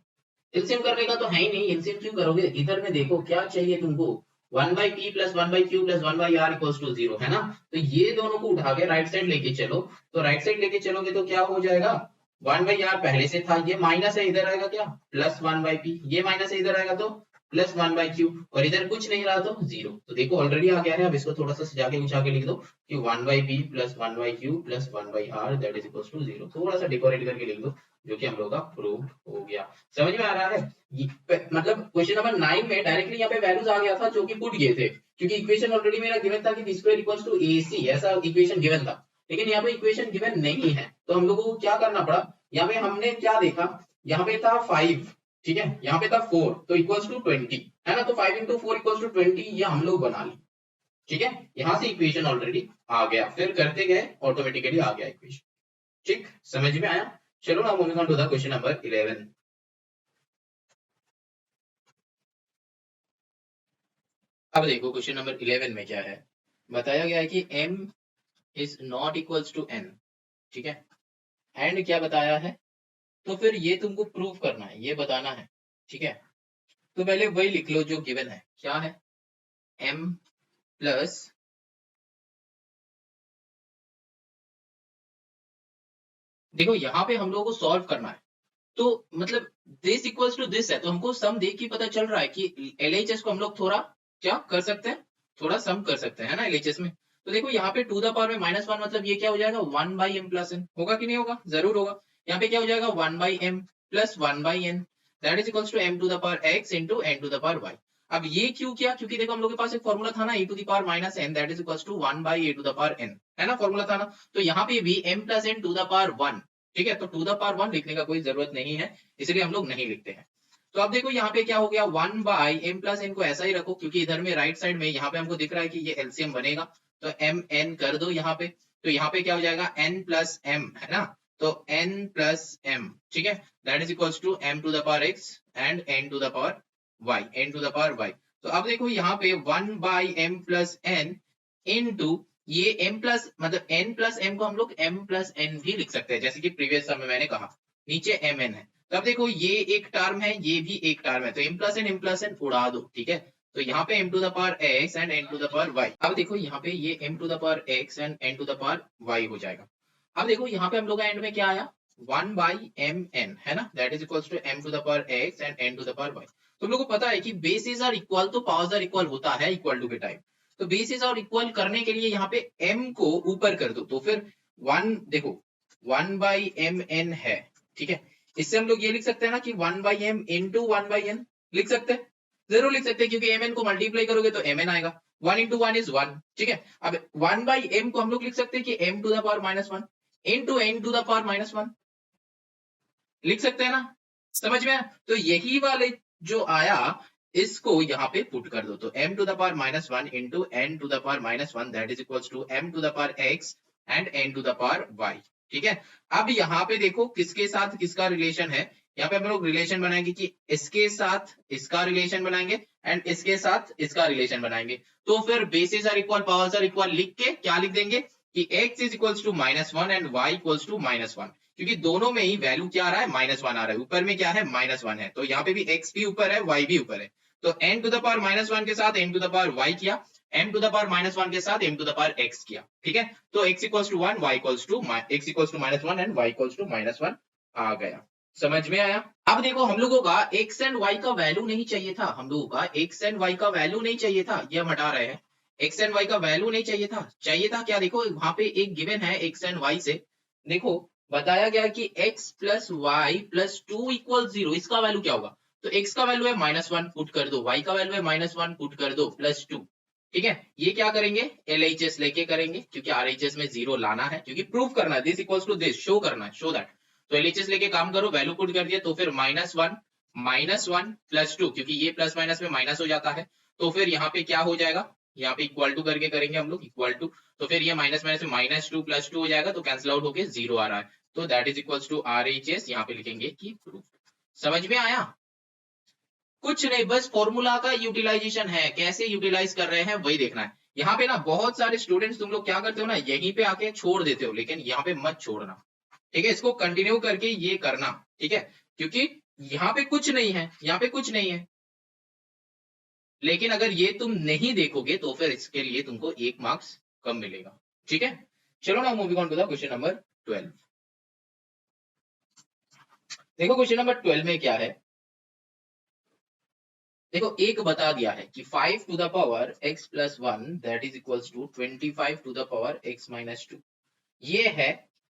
एलसीएम करने का तो है ही नहीं, एलसीएम क्यों करोगे, इधर में देखो क्या चाहिए तुमको, 1/p plus 1/q plus 1/r equals to 0, है ना। तो ये दोनों को उठा के राइट साइड लेके चलो, तो राइट साइड लेके चलोगे तो क्या हो जाएगा, 1/r पहले से था, ये माइनस है, इधर आएगा क्या, प्लस 1/p, ये माइनस है, इधर आएगा तो प्लस 1/q, और इधर कुछ नहीं रहा तो 0। तो देखो ऑलरेडी आ गया है। अब इसको थोड़ा सा सजा के उछा के लिख दो कि 1/p plus 1/q plus 1/r that is equals to 0, थोड़ा सा डेकोरेट करके लिख दो, जो कि हम लोग का प्रूव हो गया। समझ में आ रहा है, मतलब क्वेश्चन नंबर 9 में डायरेक्टली यहाँ पे वैल्यूज आ गया था जो कि पुट गए थे, क्योंकि इक्वेशन ऑलरेडी मेरा गिवन था कि b square equals to ac, ऐसा इक्वेशन गिवन था। लेकिन यहाँ पे इक्वेशन गिवन नहीं है, तो हम लोगों को क्या करना पड़ा, यहाँ पे हमने क्या देखा, यहाँ पे था 5, ठीक है, यहाँ पे था 4, तो इक्वल्स टू 20, है ना। तो 5 into 4 इक्वल्स टू 20, ये हम लोग बना ली, ठीक है। यहाँ से इक्वेशन ऑलरेडी आ गया, फिर करते गए ऑटोमेटिकली आ गया इक्वेशन, ठीक, समझ में आया। चलो ना moving on to the question number 11। अब देखो क्वेश्चन नंबर 11 में क्या है, बताया गया है कि m is not equals to n, ठीक है। एंड क्या बताया है, तो फिर ये तुमको प्रूव करना है, ये बताना है, ठीक है। तो पहले वही लिख लो जो गिवन है, क्या है, m प्लस, देखो यहाँ पे हम लोगों को सॉल्व करना है, तो मतलब दिस इक्वल्स टू दिस है, तो हमको सम देख के पता चल रहा है कि एलएचएस को हम लोग थोड़ा क्या कर सकते हैं, थोड़ा सम कर सकते हैं, है ना, एलएचएस में। तो देखो यहाँ पे टू द पावर में -1, मतलब ये क्या हो जाएगा, 1/m प्लस n, होगा कि नहीं होगा, जरूर होगा। यहाँ पे क्या हो जाएगा, 1/m plus 1/n that is equals to m to the power x into n to the power y। अब ये क्यों किया, क्योंकि देखो हम लोग के पास एक फॉर्मूला था ना, e to the power minus n that is equals to 1/a to the power n, है ना, फॉर्मूला था ना। तो यहाँ पे भी m plus n to the power 1, ठीक है। तो टू द पावर 1 लिखने का कोई जरूरत नहीं है, इसलिए हम लोग नहीं लिखते हैं। तो अब देखो यहाँ पे क्या हो गया, 1/m प्लस n को ऐसा ही रखो, क्योंकि इधर में राइट साइड में यहाँ पे हमको दिख रहा है कि ये एलसीएम बनेगा, तो m n कर दो यहाँ पे। तो यहाँ पे क्या हो जाएगा, n प्लस m, है ना, तो n प्लस m, ठीक है, that is equals to m to the power x and n to the power y, n to the power y। तो अब देखो यहाँ पे 1/m प्लस n इनटू ये m प्लस, मतलब n प्लस m को हम लोग m प्लस n भी लिख सकते हैं, जैसे कि प्रीवियस समय मैंने कहा, नीचे mn है। तो अब देखो ये एक टर्म है, ये भी एक टर्म है, तो m प्लस n उड़ा दो, ठीक है। तो यहाँ पे m to the power x and n to the power y। अब देखो यहाँ पे ये m to the power x and n to the power y हो जाएगा। अब देखो यहाँ पे हम लोग का एंड में क्या आया, 1/mn, है ना, that is equals to m to the power x and n to the power y। तुम लोगों को पता है कि बेसिस आर इक्वल तो पावर्स आर इक्वल होता है इक्वल टू के टाइम। तो बेसिस और इक्वल करने के लिए यहाँ पे m को ऊपर कर दो, तो फिर 1, देखो 1/mn है, ठीक है। इससे हम लोग ये लिख सकते हैं ना कि 1/m इंटू 1/n लिख सकते हैं, जरूर लिख सकते हैं, क्योंकि mn को मल्टीप्लाई करोगे तो mn आएगा, 1 इंटू 1 इज 1, ठीक है। अब 1/m को हम लोग लिख सकते हैं कि m to the power -1 into n to the power -1 लिख सकते हैं ना, समझ में आया? तो यही वाले जो आया इसको यहाँ पे पुट कर दो, तो m to the power minus one into n to the power minus one that is equals to m to the power x and n to the power y। ठीक है, अब यहाँ पे देखो किसके साथ किसका रिलेशन है, यहाँ पे हम लोग रिलेशन बनाएंगे कि इसके साथ इसका रिलेशन बनाएंगे एंड इसके साथ इसका रिलेशन बनाएंगे। तो फिर basis are equal powers are equal लिख के क्या लिख देंगे कि x is equals to minus one and y equals to minus one, क्योंकि दोनों में ही वैल्यू क्या आ रहा है, माइनस वन आ रहा है, ऊपर में क्या है माइनस वन है, तो यहाँ पे भी x भी ऊपर है y भी ऊपर है, तो n to the power minus one के साथ n to the power y किया, m to the power minus one के साथ m to the power x किया। ठीक है, तो x equals to one, y equals to x equals to minus one and y equals to minus one आ गया। समझ में आया? अब देखो हम लोगों का x एंड y का वैल्यू नहीं चाहिए था, हम लोगों का x एंड y का वैल्यू नहीं चाहिए था, ये हम हटा रहे हैं, x एंड y का वैल्यू नहीं चाहिए था, चाहिए था क्या, देखो वहां पे एक गिवन है x एंड y से, देखो बताया गया कि x plus y plus two equal zero, इसका वैल्यू क्या होगा, तो x का वैल्यू है माइनस वन पुट कर दो, y का वैल्यू है माइनस वन पुट कर दो प्लस टू। ठीक है, ये क्या करेंगे LHS लेके करेंगे, क्योंकि RHS में जीरो लाना है, क्योंकि प्रूव करना है this equals to this, show करना है, शो दैट, तो LHS लेके काम करो, वैल्यू पुट कर दिया, तो फिर माइनस वन प्लस टू, क्योंकि ये प्लस माइनस में माइनस हो जाता है, तो फिर यहाँ पे क्या हो जाएगा, यहाँ पे इक्वल टू करके करेंगे हम लोग, इक्वल टू, तो फिर ये माइनस माइनस में माइनस टू प्लस टू हो जाएगा, तो कैंसिल आउट होके जीरो आ रहा है, तो that is equals to RHS, यहाँ पे लिखेंगे कि प्रूफ। समझ में आया? कुछ नहीं, बस फॉर्मूला का यूटिलाइजेशन है, कैसे यूटिलाइज कर रहे हैं वही देखना है। यहाँ पे ना बहुत सारे स्टूडेंट्स तुम लोग क्या करते हो ना, यहीं पे आके छोड़ देते हो, लेकिन यहाँ पे मत छोड़ना। ठीक है, इसको कंटिन्यू करके ये करना, ठीक है, क्योंकि यहाँ पे कुछ नहीं है, यहाँ पे कुछ नहीं है, लेकिन अगर ये तुम नहीं देखोगे तो फिर इसके लिए तुमको एक मार्क्स कम मिलेगा। ठीक है, चलो ना moving on to the question number 12। देखो क्वेश्चन नंबर 12 में क्या है, देखो एक बता दिया है कि 5 to the power x plus one that is equals to 25 to the power x minus two, ये है,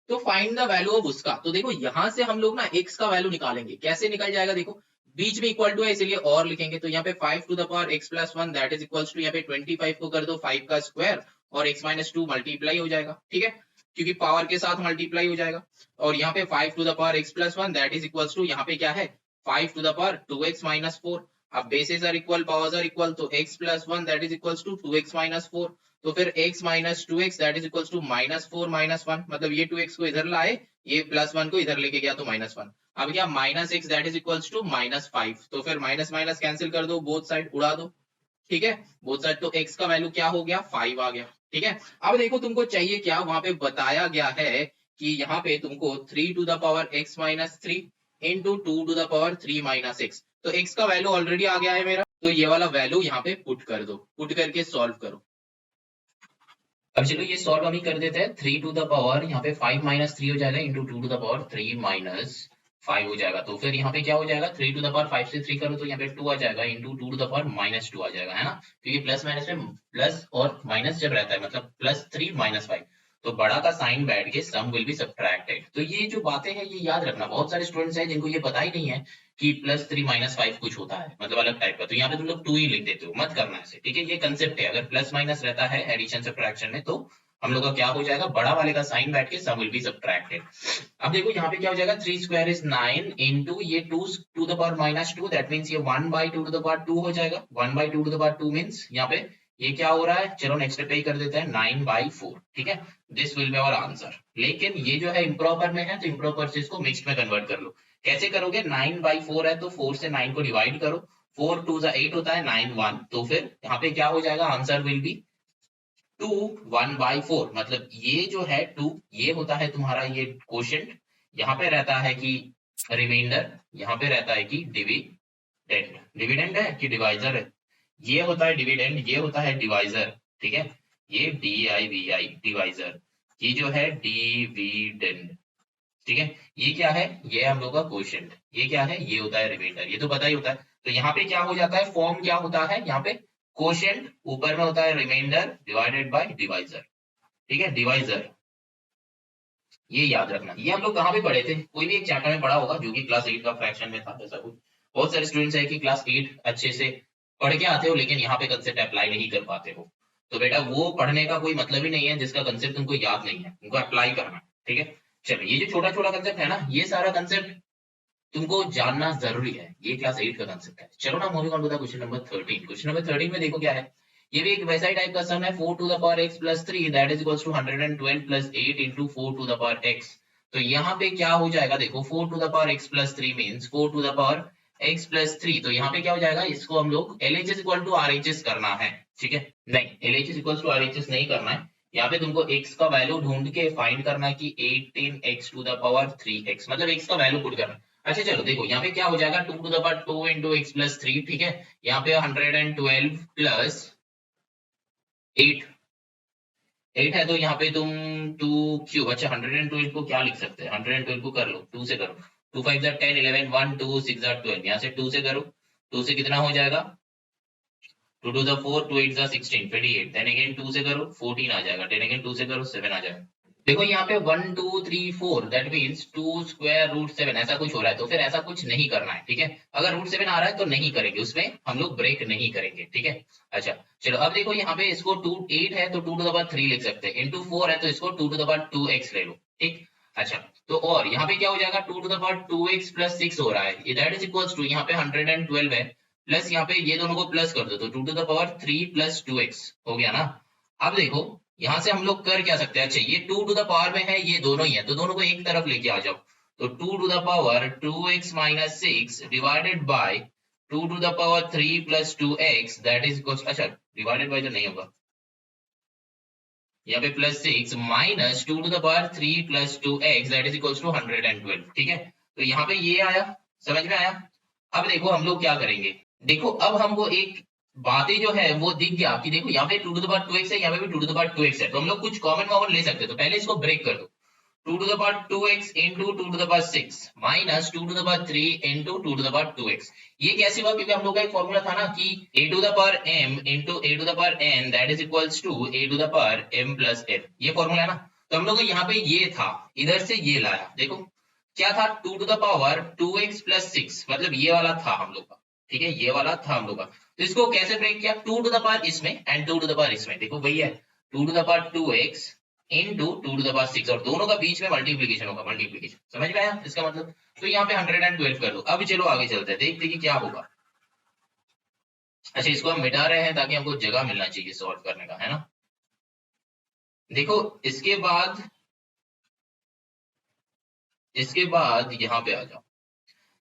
तो फाइंड द वैल्यू ऑफ उसका। तो देखो यहां से हम लोग ना x का वैल्यू निकालेंगे, कैसे निकल जाएगा, देखो बीच में इक्वल टू है इसलिए और लिखेंगे, तो यहाँ पे 5 to the power x plus one that is equals to, यहाँ पे 25 को कर दो 5 का स्क्वायर और x माइनस टू मल्टीप्लाई हो जाएगा। ठीक है, क्योंकि पावर के साथ मल्टीप्लाई हो जाएगा, और यहाँ पे 5 to the power x plus one that is equals to, यहाँ पे क्या है 5 to the power 2x minus four, अब basis are equal powers are equal, तो x plus one that is equals to 2x minus four, तो फिर x minus two x that is equals to minus four minus one, मतलब ये 2x को इधर लाए, ये प्लस वन को इधर लेके गया तो माइनस वन, अब क्या minus x that is equals to minus five, तो फिर माइनस माइनस कैंसिल कर दो, बोथ साइड उड़ा दो। ठीक है, बोथ साइड, तो x का वैल्यू क्या हो गया 5 आ गया। ठीक है, अब देखो तुमको चाहिए क्या, वहां पे बताया गया है कि यहाँ पे तुमको 3 to the power x minus three into two to the power 3 minus x, तो x का वैल्यू ऑलरेडी आ गया है मेरा, तो ये वाला वैल्यू यहाँ पे पुट कर दो, पुट करके सॉल्व करो। अब चलो ये सॉल्व हम ही कर देते हैं, 3 टू द पावर यहाँ पे 5 माइनस थ्री हो जाएगा into two to the power 3 minus 5 हो जाएगा, तो फिर यहाँ पे क्या हो जाएगा 3 टू द पावर 5 से 3 करो तो यहाँ पे 2 आ जाएगा into two to the power minus 2 आ जाएगा, है ना, क्योंकि प्लस माइनस में प्लस और माइनस जब रहता है मतलब प्लस 3 माइनस 5, तो बड़ा का साइन बैठ के सम विल बी सब्ट्रैक्टेड। तो ये जो बातें हैं ये याद रखना, बहुत सारे स्टूडेंट्स हैं जिनको ये पता ही नहीं है कि प्लस 3 माइनस 5 कुछ होता है, मतलब अलग टाइप का, तो यहाँ पे तुम लोग 2 ही लिख देते हो, मत करना ऐसे। ठीक है, ये कंसेप्ट है, अगर प्लस माइनस रहता है एडिशन सब्ट्रैक्शन में तो हम लोग का क्या हो जाएगा, बड़ा वाले का साइन बैठ के सम विल बी सब्ट्रैक्टेड। अब देखो यहाँ पे क्या हो जाएगा, 3 स्क्वायर इज 9 इंटू ये 2 to the power minus 2 that means ये 1 बाई 2 टू द पावर 2 हो जाएगा, 1 by 2 to the power 2 means यहाँ पे ये क्या हो रहा है, चलो नेक्स्ट स्टेप पे ही कर देते हैं 9 बाई 4। ठीक है, this will be our answer. लेकिन ये जो है इम्प्रॉपर में है तो इम्प्रॉपर से इसको मिक्स्ड में कन्वर्ट कर लो। कैसे करोगे, 9 बाई 4 है तो 4 से 9 को डिवाइड करो, 4 टू द 8 होता है 9 1, तो फिर यहाँ पे क्या हो जाएगा, आंसर विल बी 2 1 बाई 4, मतलब ये जो है 2 ये होता है तुम्हारा ये क्वोशिएंट, यहाँ पे रहता है कि रिमाइंडर, यहाँ पे रहता है कि डिविडेंड, डिविडेंड है कि डिवाइजर है, ये होता है डिविडेंड, ये होता है डिवाइजर। ठीक है, ये DIVI डिवाइजर, ये जो है डिविडेंड। ठीक है, ये क्या है, ये हम लोग का क्वोशिएंट, ये क्या है, ये होता है रिमाइंडर, ये तो पता ही होता है। तो यहाँ पे क्या हो जाता है, फॉर्म क्या होता है, यहाँ पे क्वोशिएंट ऊपर में होता है रिमाइंडर डिवाइडेड बाय डिवाइजर। ठीक है, डिवाइजर, ये याद रखना। ये हम लोग कहाँ पे पढ़े थे, कोई भी एक चैप्टर में पढ़ा होगा जो कि क्लास 8 का फ्रैक्शन में था, ऐसा कुछ। बहुत सारे स्टूडेंट्स है कि क्लास 8 अच्छे से पढ़ के आते हो लेकिन यहाँ पे कंसेप्ट अप्लाई नहीं कर पाते हो, तो बेटा वो पढ़ने का कोई मतलब ही नहीं है जिसका कंसेप्ट तुमको याद नहीं है, उनको अप्लाई करना। ठीक है, चलो ये जो छोटा छोटा कंसेप्ट है ना, ये सारा कंसेप्ट तुमको जानना जरूरी है, ये क्लास 8 का कंसेप्ट है। चलो ना moving on to the question number 13। Question number 13 में देखो क्या है, ये भी एक वैसा ही टाइप का सम है, 4 to the power x plus 3 that is equals to 112 plus 8 into 4 to the power x। तो यहाँ पे क्या हो जाएगा, देखो 4 to the power x plus 3 means 4 to the power x plus 3। तो यहाँ पे क्या हो जाएगा, इसको हम लोग LHS इक्वल टू RHS करना है, ठीक है। नहीं, LHS इक्वल टू RHS नहीं करना है, यहाँ पे तुमको x का वैल्यू ढूंढ के फाइंड करना है कि 18x to the power 3x, मतलब x का वैल्यू पुट करना है। अच्छा चलो देखो यहाँ पे क्या हो जाएगा, 2 to the power 2 into x plus 3, ठीक है। यहाँ पे 112 प्लस 8 है, तो यहाँ पे तुम 2 क्यूब, अच्छा 112 को क्या लिख सकते हैं, 112 को कर लो 2 से करो, 2 5 10 11 1 2 6 12, यहाँ से 2 से करो, 2 से कितना हो जाएगा, 2 to the 4 2 8 16 28, देन अगेन 2 से करो 14 आ जाएगा, देन अगेन 2 से करो 7 आ जाएगा। देखो यहाँ पे 1 2 3 4 दैट मींस 2 स्क्वायर रूट 7 ऐसा कुछ हो रहा है, तो फिर ऐसा कुछ नहीं करना है, ठीक है। अगर रूट 7 आ रहा है तो नहीं करेंगे, उसमें हम लोग ब्रेक नहीं करेंगे, ठीक है। अच्छा चलो अब देखो यहाँ पे इसको 2 8 है तो 2 टू द पावर 3 लिख सकते हैं, इंटू 4 है तो इसको 2 टू द पावर 2x ले लो, ठीक। अच्छा तो और यहाँ पे क्या हो जाएगा, 2 to the power 2x plus 6 हो रहा है, दैट इज इक्वल्स टू यहाँ पे 112 है, प्लस यहाँ पे ये दोनों को प्लस कर दो तो 2 to the power 3 plus 2x हो गया ना। अब देखो यहां से हम लोग कर क्या सकते हैं, अच्छा ये 2 टू द पावर में है, ये दोनों ही है, तो दोनों को एक तरफ लेके आ जाओ, तो 2 to the power 2x minus 6 divided by 2 to the power 3 plus 2x that is equals, अच्छा डिवाइडेड बाय तो नहीं होगा, यहाँ पे plus 6 minus 2 to the power 3 plus 2x that is equals to 112, ठीक है। तो यहाँ पे ये आया, समझ में आया। अब देखो हम लोग क्या करेंगे, देखो अब हमको एक बातें जो है वो दिख गया कि देखो यहाँ पे 2 टू द पावर 2x है, यहाँ पे भी 2 टू द पावर 2x है, तो हम लोग कुछ कॉमन ले सकते हैं, तो पहले इसको ब्रेक कर दो, 2 to the power 2x into 2 to the power 6 minus 2 to the power 3 into 2 to the power 2x। ये कैसे हुआ, क्योंकि हम लोग का एक फॉर्मूला था ना कि a to the power m into a to the power n that is equals to a to the power m plus n, ये फॉर्मूला है ना। तो हम लोग को यहाँ पे ये था, इधर से ये लाया, देखो क्या था, 2 to the power 2x plus 6, मतलब ये वाला था हम लोग का, ठीक है, ये वाला था हम लोग का। तो इसको कैसे ब्रेक किया, 2 टू द पावर इसमें एंड 2 टू द पावर इसमें, देखो वही है 2 to the power 2x into 2 to the power 6, और दोनों का बीच में मल्टीप्लीकेशन होगा, मल्टीप्लीकेशन, समझ में आया इसका मतलब। तो यहाँ पे 112 कर दो। अब चलो आगे चलते हैं, देखते हैं कि क्या होगा। अच्छा इसको हम मिटा रहे हैं ताकि हमको जगह मिलना चाहिए सॉल्व करने का, है ना। देखो इसके बाद यहाँ पे आ जाओ,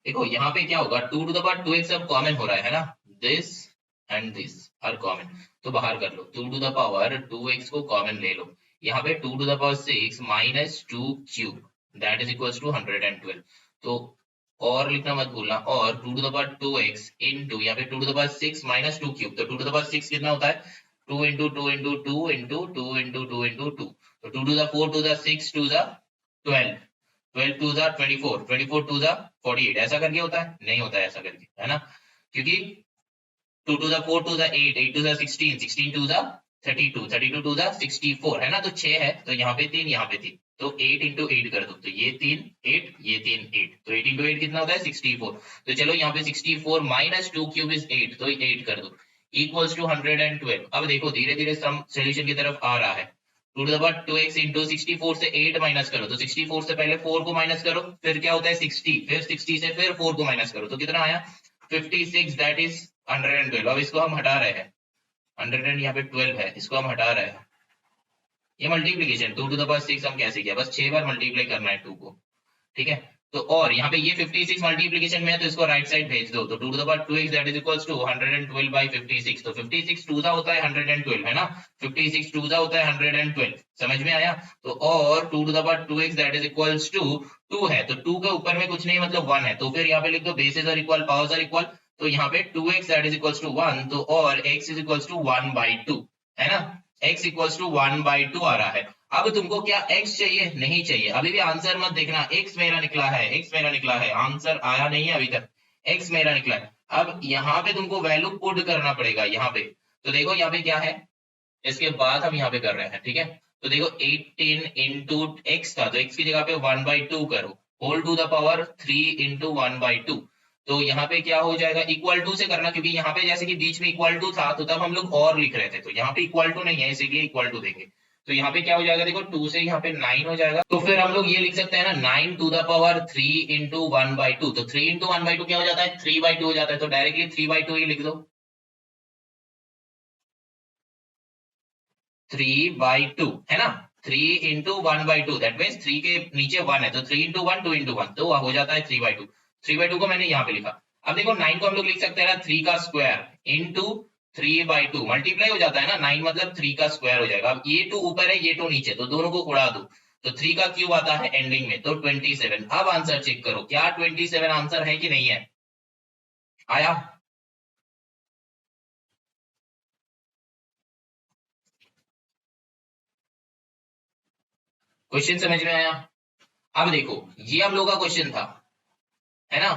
देखो यहाँ पे क्या होगा, 2 टू द पावर 2x अब कॉमन हो रहा है ना, this and this are common, तो बाहर कर लो, 2 टू द पावर 2x को कॉमन ले लो, यहाँ पे 2 to the power 6 minus 2 cube that is equals to 112, तो और लिखना मत भूलना, और 2 to the power 2x into यहाँ पे 2 to the power 6 minus 2 cube, तो 2 टू द पावर 6 कितना होता है, 2 into 2 into 2 into 2 into 2 into 2, तो 2 to the 4 to the 6 to the 12, 12 to the 24, 24 to the 48, ऐसा करके होता है, नहीं होता है ऐसा करके, है ना, क्योंकि 2 to the 4 to the 8, 8 to the 16, 16 to the 32, 32 to the 64, है ना, तो 6 है, तो यहाँ पे 3 यहाँ पे 3, तो 8 इंटू 8 कर दो, तो ये 3 8 ये 3 8, तो 8 इंटू 8 कितना होता है 64, तो चलो यहाँ पे 64 माइनस 2 क्यूब इज 8, तो 8 कर दो इक्वल्स टू 112। अब देखो धीरे धीरे सम सोल्यूशन की तरफ आ रहा है, 2 to the power 2x into 64 से 8 माइनस करो, तो 64 से पहले 4 को माइनस करो, फिर क्या होता है 60, फिर 60 से फिर 4 को माइनस करो, तो कितना आया 56 दैट इज 112। अब इसको हम हटा रहे हैं, 100 यहाँ पे 12 है, इसको हम हटा रहे हैं, ये मल्टीप्लीकेशन 2 टू द पावर 6 हम कैसे किया, बस 6 बार मल्टीप्लाई करना है 2 को, ठीक है। तो और यहाँ पे ये 56 मल्टीप्लीकेशन में है, तो इसको राइट साइड भेज दो, तो 2 to the power 2x that is equals to 112 by 56, तो 56 2 सा होता है 112, है ना, 56 2 सा होता है 112, समझ में आया। तो और 2 to the power 2x that is equals to 2 है, तो 2 के ऊपर में कुछ नहीं मतलब 1 है, तो फिर यहाँ पे लिख दो bases are equal powers are equal, तो यहाँ पे 2x that is equals to 1, तो और x is equals to 1 by 2, है ना, x इक्वल्स टू 1 बाई 2 आ रहा है। अब तुमको क्या x चाहिए, नहीं चाहिए, अभी भी आंसर मत देखना, x मेरा निकला है, x मेरा निकला है, आंसर आया नहीं है अभी तक, x मेरा निकला है। अब यहाँ पे तुमको वैल्यू पुट करना पड़ेगा यहाँ पे, तो देखो यहाँ पे क्या है, इसके बाद हम यहाँ पे कर रहे हैं, ठीक है। तो देखो 18 इंटू एक्स था, तो x की जगह पे 1 बाई 2 करो, whole to the power 3 into 1 by 2, तो यहाँ पे क्या हो जाएगा, इक्वल टू से करना, क्योंकि यहाँ पे जैसे कि बीच में इक्वल टू था तो तब हम लोग और लिख रहे थे, तो यहाँ पे इक्वल टू नहीं है इसीलिए इक्वल टू देंगे, तो यहाँ पे क्या हो जाएगा, देखो 2 से यहाँ पे 9 हो जाएगा। तो फिर हम लोग ये लिख सकते हैं ना 9 टू द पावर 3 इंटू 1/2। तो 3 इंटू 1/2 क्या हो जाता है, 3/2 हो जाता है। तो डायरेक्टली 3/2 ही लिख दो, 3/2 है ना। 3 इंटू 1/2 दैट मीन्स 3 के नीचे 1 है, तो 3 इंटू 1 2 इंटू 1 तो हो जाता है 3/2। 3/2 को मैंने यहाँ पे लिखा। अब देखो 9 को हम लोग लिख सकते हैं ना 3 का स्क्वायर इंटू 3/2 मल्टीप्लाई हो जाता है ना, 9 मतलब 3 का स्क्वायर हो जाएगा। अब ये 2 ऊपर है ये 2 नीचे, तो दोनों को उड़ा दो, तो 3 का क्यूब आता है एंडिंग में, तो 27। अब आंसर चेक करो, क्या 27 आंसर है कि नहीं है, आया। क्वेश्चन समझ में आया। अब देखो ये हम लोग का क्वेश्चन था, है ना,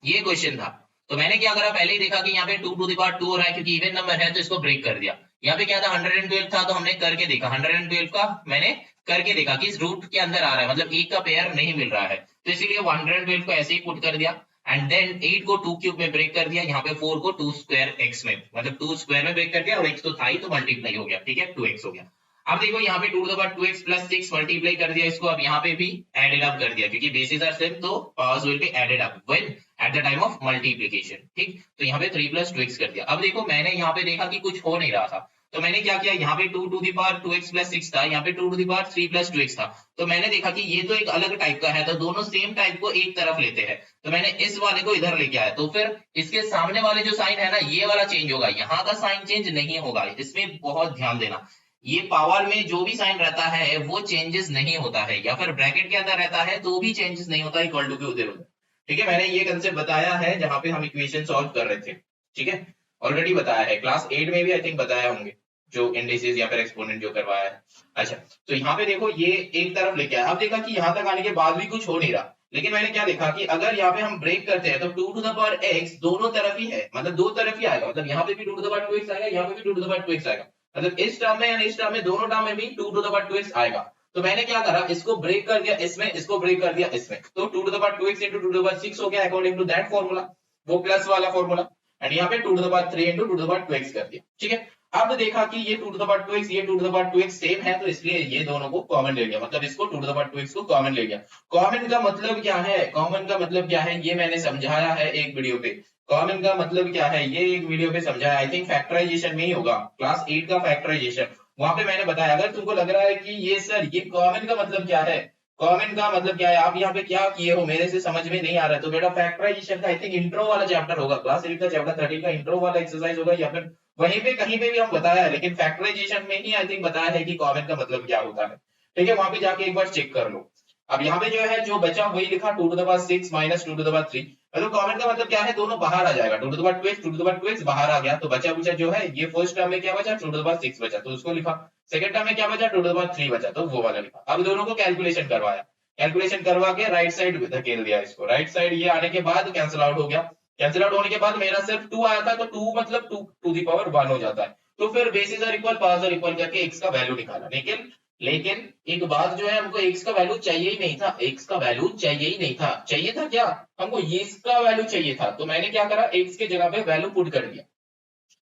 ये क्वेश्चन था। तो मैंने क्या करा, पहले ही देखा कि यहाँ पे 2 टू द पावर 2 हो रहा है, क्योंकि इवन नंबर है तो इसको ब्रेक कर दिया। यहाँ पे क्या था 112 था, तो हमने करके देखा 112 का मैंने करके देखा कि इस रूट के अंदर आ रहा है, मतलब एक का पेयर नहीं मिल रहा है, तो इसीलिए 112 को ऐसे ही पुट कर दिया। एंड देन 8 को 2 क्यूब में ब्रेक कर दिया, यहाँ पे 4 को 2 स्क्वायर एक्स में, मतलब 2 स्क्वायर में ब्रेक कर दिया, और एक्स तो था ही तो मल्टीप्लाई हो गया, ठीक है 2x हो गया। अब देखो यहाँ पे 2 to the power 2x plus 6 multiply कर दिया इसको, अब यहाँ पे भी एडेड अप कर दिया, क्योंकि बेसिस आर सेम तो powers will be added up when at the time of multiplication, ठीक। तो यहाँ पे 3 प्लस 2x कर दिया। अब देखो मैंने यहाँ पे देखा कि कुछ हो नहीं रहा था, तो मैंने क्या किया, यहाँ पे 2 to the power 2x plus 6 था, यहाँ पे 2 to the power 3 plus 2x था, तो मैंने देखा कि ये तो एक अलग टाइप का है, तो दोनों सेम टाइप को एक तरफ लेते हैं, तो मैंने इस वाले को इधर लेके आया, तो फिर इसके सामने वाले जो साइन है ना ये वाला चेंज होगा, यहाँ का साइन चेंज नहीं होगा, इसमें बहुत ध्यान देना। ये पावर में जो भी साइन रहता है वो चेंजेस नहीं होता है, या फिर ब्रैकेट के अंदर रहता है तो भी चेंजेस नहीं होता, इक्वल टू के उधर उधर, ठीक है। मैंने ये कंसेप्ट बताया है जहां पे हम इक्वेशन सॉल्व कर रहे थे, ठीक है, ऑलरेडी बताया है, क्लास 8 में भी आई थिंक बताया होंगे, जो इंडिसेस या फिर एक्सपोनेंट जो करवाया है। अच्छा, तो यहाँ पे देखो ये एक तरफ लेके आया, अब देखा कि यहाँ तक आने के बाद भी कुछ हो नहीं रहा, लेकिन मैंने क्या देखा कि अगर यहाँ पे हम ब्रेक करते हैं तो 2 टू द पावर x दोनों तरफ ही है, मतलब दो तरफ ही आएगा, मतलब यहाँ पे भी 2 टू द पावर 2x आएगा, यहाँ पे भी 2 टू द पावर 2x आएगा, मतलब इस टर्म में या इस टर्म में दोनों टर्म में भी 2 टू द पावर 2x आएगा। तो मैंने क्या करा, इसको ब्रेक कर दिया इसमें, इसको ब्रेक कर दिया इसमें, तो 2 to the power 2x into 2 to the power 6 हो गया अकॉर्डिंग टू दैट फॉर्मूला, वो प्लस वाला फॉर्मूला, एंड यहाँ पे 2 to the power 3 into 2 to the power 2x कर दिया, ठीक है। अब देखा कि ये 2 टू द पावर 2x ये 2 to the power 2x same है, तो इसलिए ये दोनों को कॉमन ले लिया, मतलब इसको 2 टू द पावर 2x को कॉमन ले लिया। कॉमन का मतलब क्या है, कॉमन का मतलब क्या है ये मैंने समझाया है एक वीडियो पे, कॉमन का मतलब क्या है ये एक वीडियो पे समझाया, आई थिंक फैक्टराइजेशन में ही होगा, क्लास 8 का फैक्टराइजेशन, वहां पे मैंने बताया। अगर तुमको लग रहा है कि ये सर ये कॉमन का मतलब क्या है, कॉमन का मतलब क्या है, आप यहाँ पे क्या किए हो मेरे से समझ में नहीं आ रहा है, तो बेटा फैक्टराइजेशन का आई थिंक इंट्रो वाला चैप्टर होगा, क्लास 8 का चैप्टर 13 का इंट्रो वाला एक्सरसाइज होगा, या फिर वहीं पे कहीं पे भी हम बताया है, लेकिन फैक्टराइजेशन में ही आई थिंक बताया है कि कॉमन का मतलब क्या होता है, ठीक है, वहां पे जाके एक बार चेक कर लो। अब यहाँ पे जो है जो बचा वही लिखा 2 to the power 6 minus 2 to the power 3, मतलब कॉमन का मतलब क्या है, दोनों बाहर आ जाएगा, 2 to the power 2x 2 to the power 2x बाहर आ गया, तो बचा बुचा जो है ये फर्स्ट टर्म में क्या बचा 2 टू द पावर 6 बचा, तो उसको लिखा, सेकंड टर्म में क्या बचा 2 टू द पावर 3 बचा, तो वो वाला लिखा। अब दोनों को कैलकुलेशन करवाया, कैलकुलेशन करवा के राइट साइड धकेल दिया इसको, राइट साइड ये आने के बाद कैंसिल आउट हो गया, कैंसिल आउट होने के बाद मेरा सिर्फ 2 आया था, तो 2 मतलब 2 टू द पावर 1 हो जाता है, तो फिर basis are equal powers are equal करके x का वैल्यू निकाला, लेकिन लेकिन एक बात जो है, हमको x का वैल्यू चाहिए ही नहीं था, x का वैल्यू चाहिए ही नहीं था, चाहिए था क्या, हमको इसका वैल्यू चाहिए था, तो मैंने क्या करा x के जगह पे वैल्यू पुट कर दिया,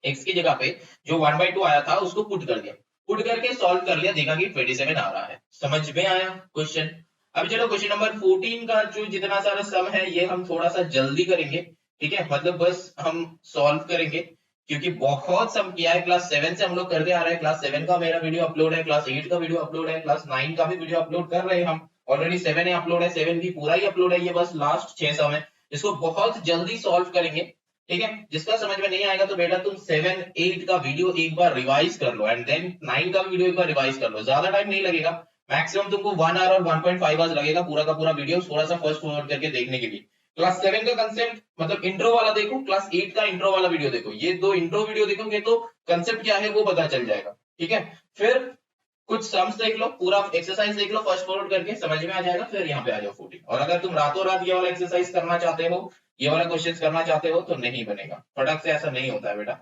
x की जगह पे जो 1/2 आया था उसको पुट कर दिया, पुट करके सॉल्व कर लिया, देखा कि 27 आ रहा है। समझ में आया क्वेश्चन। अब चलो क्वेश्चन नंबर 14 का जो जितना सारा सम है ये हम थोड़ा सा जल्दी करेंगे, ठीक है, मतलब बस हम सॉल्व करेंगे, क्योंकि बहुत सम किया है, क्लास 7 से हम लोग करते आ रहे हैं, क्लास 7 का मेरा वीडियो अपलोड है, क्लास 8 का वीडियो अपलोड है, क्लास 9 का भी वीडियो अपलोड कर रहे हैं हम, ऑलरेडी 7 है अपलोड है, 7 भी पूरा ही अपलोड है, ये बस लास्ट 6 सम है, इसको बहुत जल्दी सॉल्व करेंगे, ठीक है। जिसका समझ में नहीं आएगा तो बेटा तुम 7 8 का वीडियो एक बार रिवाइज कर लो, एंड देन 9 का वीडियो एक बार रिवाइज कर लो, ज्यादा टाइम नहीं लगेगा, मैक्सिमम तुमको 1 आवर और 1.5 आवर्स लगेगा पूरा का पूरा वीडियो थोड़ा सा फर्स्ट फॉरवर्ड करके देखने के लिए। क्लास 7 का कंसेप्ट मतलब इंट्रो वाला देखो, क्लास 8 का इंट्रो वाला वीडियो देखो, ये दो इंट्रो वीडियो देखोगे तो कंसेप्ट क्या है वो पता चल जाएगा, ठीक है। फिर कुछ सम्स देख लो, पूरा एक्सरसाइज देख लो फर्स्ट फॉरवर्ड करके, समझ में आ जाएगा, फिर यहाँ पे आ जाओ 14। और अगर तुम रातों रात ये वाला एक्सरसाइज करना चाहते हो, ये वाला क्वेश्चन करना चाहते हो तो नहीं बनेगा, फटक से ऐसा नहीं होता है बेटा,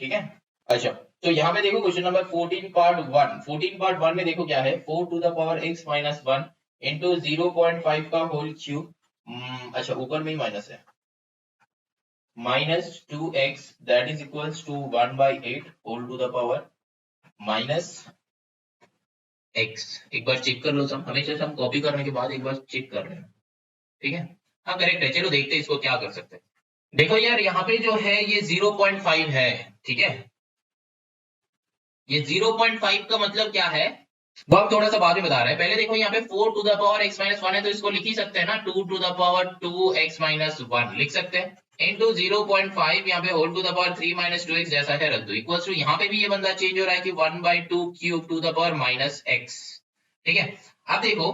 ठीक है। अच्छा, तो यहाँ पे देखो क्वेश्चन नंबर 14 पार्ट 1, 14 पार्ट 1 में देखो क्या है, 4 to the power x minus 1 into 0.5 का होल क्यूब, अच्छा ऊपर में ही माइनस है, minus 2x that is equals to 1/8 whole to the power minus x. एक बार चेक कर लो, सब हमेशा हम कॉपी करने के बाद एक बार चेक कर रहे हैं, ठीक है। हाँ करेक्ट है, चलो देखते हैं इसको क्या कर सकते हैं। देखो यार यहाँ पे जो है ये 0.5 है, ठीक है। ये 0.5 का मतलब क्या है वो हम थोड़ा सा बाद में बता रहे हैं। पहले देखो यहाँ पे 4 to the power x minus 1 है, तो इसको लिख ही सकते हैं ना, 2 to the power 2x minus 1 लिख सकते हैं इनटू 0.5 यहाँ पे whole to the power 3 minus 2x जैसा है रद्द, इक्वल्स टू यहाँ पे भी ये बंदा चेंज हो रहा है कि 1/2 cube two the power minus x, ठीक है। अब देखो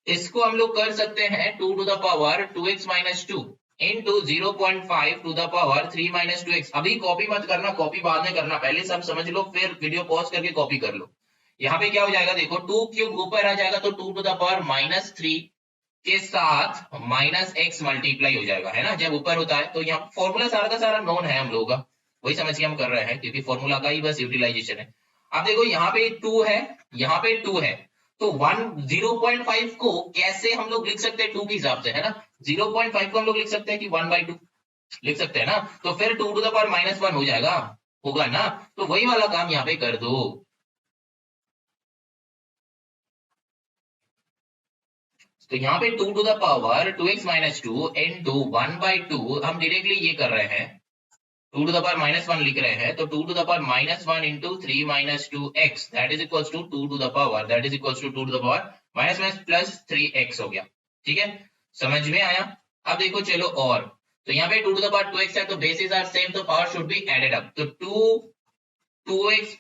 इसको हम लोग कर सकते हैं 2 to the power 2x minus 2 into 0.5 to the power 3 minus 2x। अभी कॉपी मत करना, कॉपी बाद में करना, पहले सब समझ लो फिर वीडियो पॉज करके कॉपी कर लो। यहाँ पे क्या हो जाएगा देखो, 2 क्यूब ऊपर आ जाएगा तो 2 टू द पावर माइनस 3 के साथ माइनस x मल्टीप्लाई हो जाएगा, है ना, जब ऊपर होता है। तो यहाँ फॉर्मूला सारा का सारा नोन है हम लोगों का, वही समझ के हम कर रहे हैं क्योंकि फॉर्मूला का ही बस यूटिलाइजेशन है। अब देखो यहाँ पे 2 है, यहाँ पे 2 है, तो 0.5 को कैसे हम लोग लिख सकते हैं 2 के हिसाब से, है ना। 0.5 को हम लोग लिख सकते हैं कि 1/2 लिख सकते हैं ना, तो फिर 2 टू द पावर माइनस 1 हो जाएगा, होगा ना। तो वही वाला काम यहाँ पे कर दो। तो यहाँ पे 2 to the power 2x minus 2 into 1/2 हम डायरेक्टली ये कर रहे हैं, 2 टू द पावर माइनस 1 लिख रहे हैं, तो 2 to the power minus 1 into 3 minus 2x that is equals to 2 to the power that is equals to 2 to the power minus minus plus 3x हो गया, ठीक है। समझ में आया। अब देखो चलो और, तो यहाँ पे 2 टू द पावर 2x है तो बेसिस आर सेम, तो power should be added up, तो 2x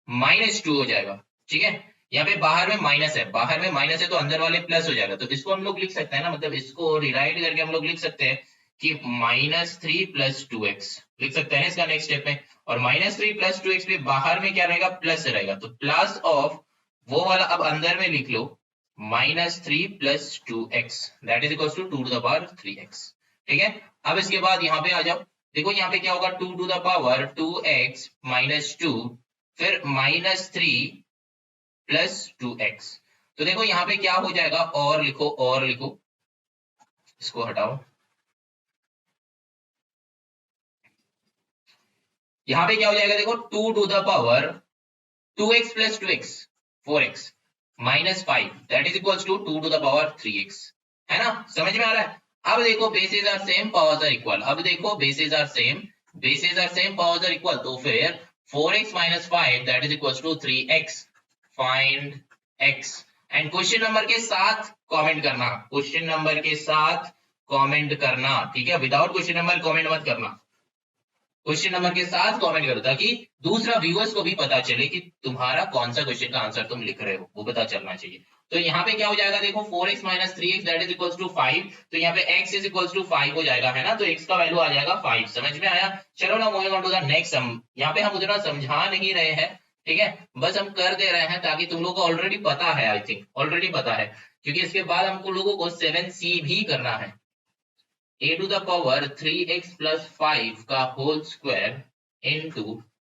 माइनस 2 हो जाएगा, ठीक है। यहाँ पे बाहर में माइनस है, बाहर में माइनस है तो अंदर वाले प्लस हो जाएगा, तो इसको हम लोग लिख सकते हैं ना, मतलब इसको रिराइट करके हम लोग लिख सकते हैं कि -3 प्लस 2x लिख सकते हैं इसका नेक्स्ट स्टेप में। और -3 प्लस 2x पे बाहर में क्या रहेगा, प्लस रहेगा, तो प्लस ऑफ वो वाला अब अंदर में लिख लो -3 plus 2x that is equal to 2 to the power 3x, ठीक है। अब इसके बाद यहाँ पे आ जाओ, देखो यहाँ पे क्या होगा, 2 to the power 2x minus 2 फिर -3 प्लस 2x। तो देखो यहाँ पे क्या हो जाएगा, और लिखो, और लिखो, इसको हटाओ, यहाँ पे क्या हो जाएगा देखो, 2 to the power 2x plus 2x 4x minus 5 that is equals to 2 to the power 3x, है ना, समझ में आ रहा है। अब देखो basis are same, powers are equal, अब देखो basis are same, basis are same, powers are equal, तो फिर 4x minus 5 that is equals to 3x, find x। And question number के साथ कमेंट करना, क्वेश्चन नंबर के साथ कमेंट करना, ठीक है, विदाउट क्वेश्चन नंबर कमेंट मत करना, क्वेश्चन नंबर के साथ कमेंट करो ताकि दूसरा व्यूअर्स को भी पता चले कि तुम्हारा कौन सा क्वेश्चन का आंसर तुम लिख रहे हो, वो पता चलना चाहिए। तो यहाँ पे क्या हो जाएगा देखो, 4x minus 3x that is equals to 5, तो यहाँ पे x इज इक्वल्स टू 5 हो जाएगा, है ना, तो x का वैल्यू आ जाएगा 5, समझ में आया। चलो ना moving on to the next sum, यहाँ पे हम उतना समझा नहीं रहे हैं, ठीक है, बस हम कर दे रहे हैं ताकि तुम लोगों को ऑलरेडी पता है, आई थिंक ऑलरेडी पता है, क्योंकि इसके बाद हमको लोगों को 7c भी करना है, a to the power 3x plus 5 का whole square into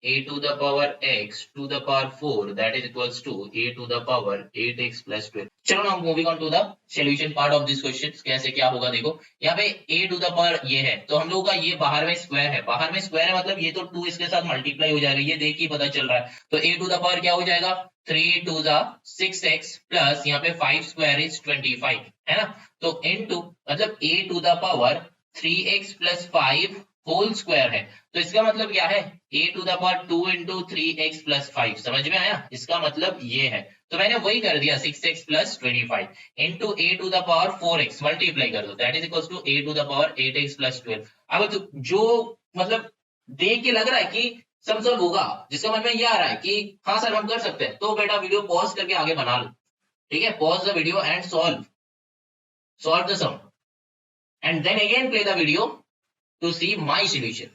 a to the power x to the power 4 that is equals to a to the power 8x plus 12। चलो ना moving on to the solution part of this question, कैसे क्या होगा देखो, यहाँ पे a to the power ये है, तो हम लोगों का ये बाहर में स्क्वायर है, बाहर में स्क्वायर है मतलब ये तो 2 इसके साथ मल्टीप्लाई हो जाएगा, ये देख ही पता चल रहा है, तो a to the power क्या हो जाएगा, 3 to the 6x प्लस यहाँ पे 5 स्क्वायर इज 25, है ना, तो into मतलब a to the power 3x plus 5 whole square है, तो इसका मतलब क्या है, a to the power 2 into 3x plus 5, समझ में आया, इसका मतलब ये है, तो मैंने वही कर दिया 6x plus 25 into a to the power 4x multiply कर दो that is equals to a to the power 8x plus 12। अब तो जो मतलब देख के लग रहा है कि सम सॉल्व होगा, जिसका मन में ये आ रहा है कि हाँ सर हम कर सकते हैं, तो बेटा वीडियो पॉज करके आगे बना लो, ठीक है, pause the video and solve the sum and then again play the video to see my solution,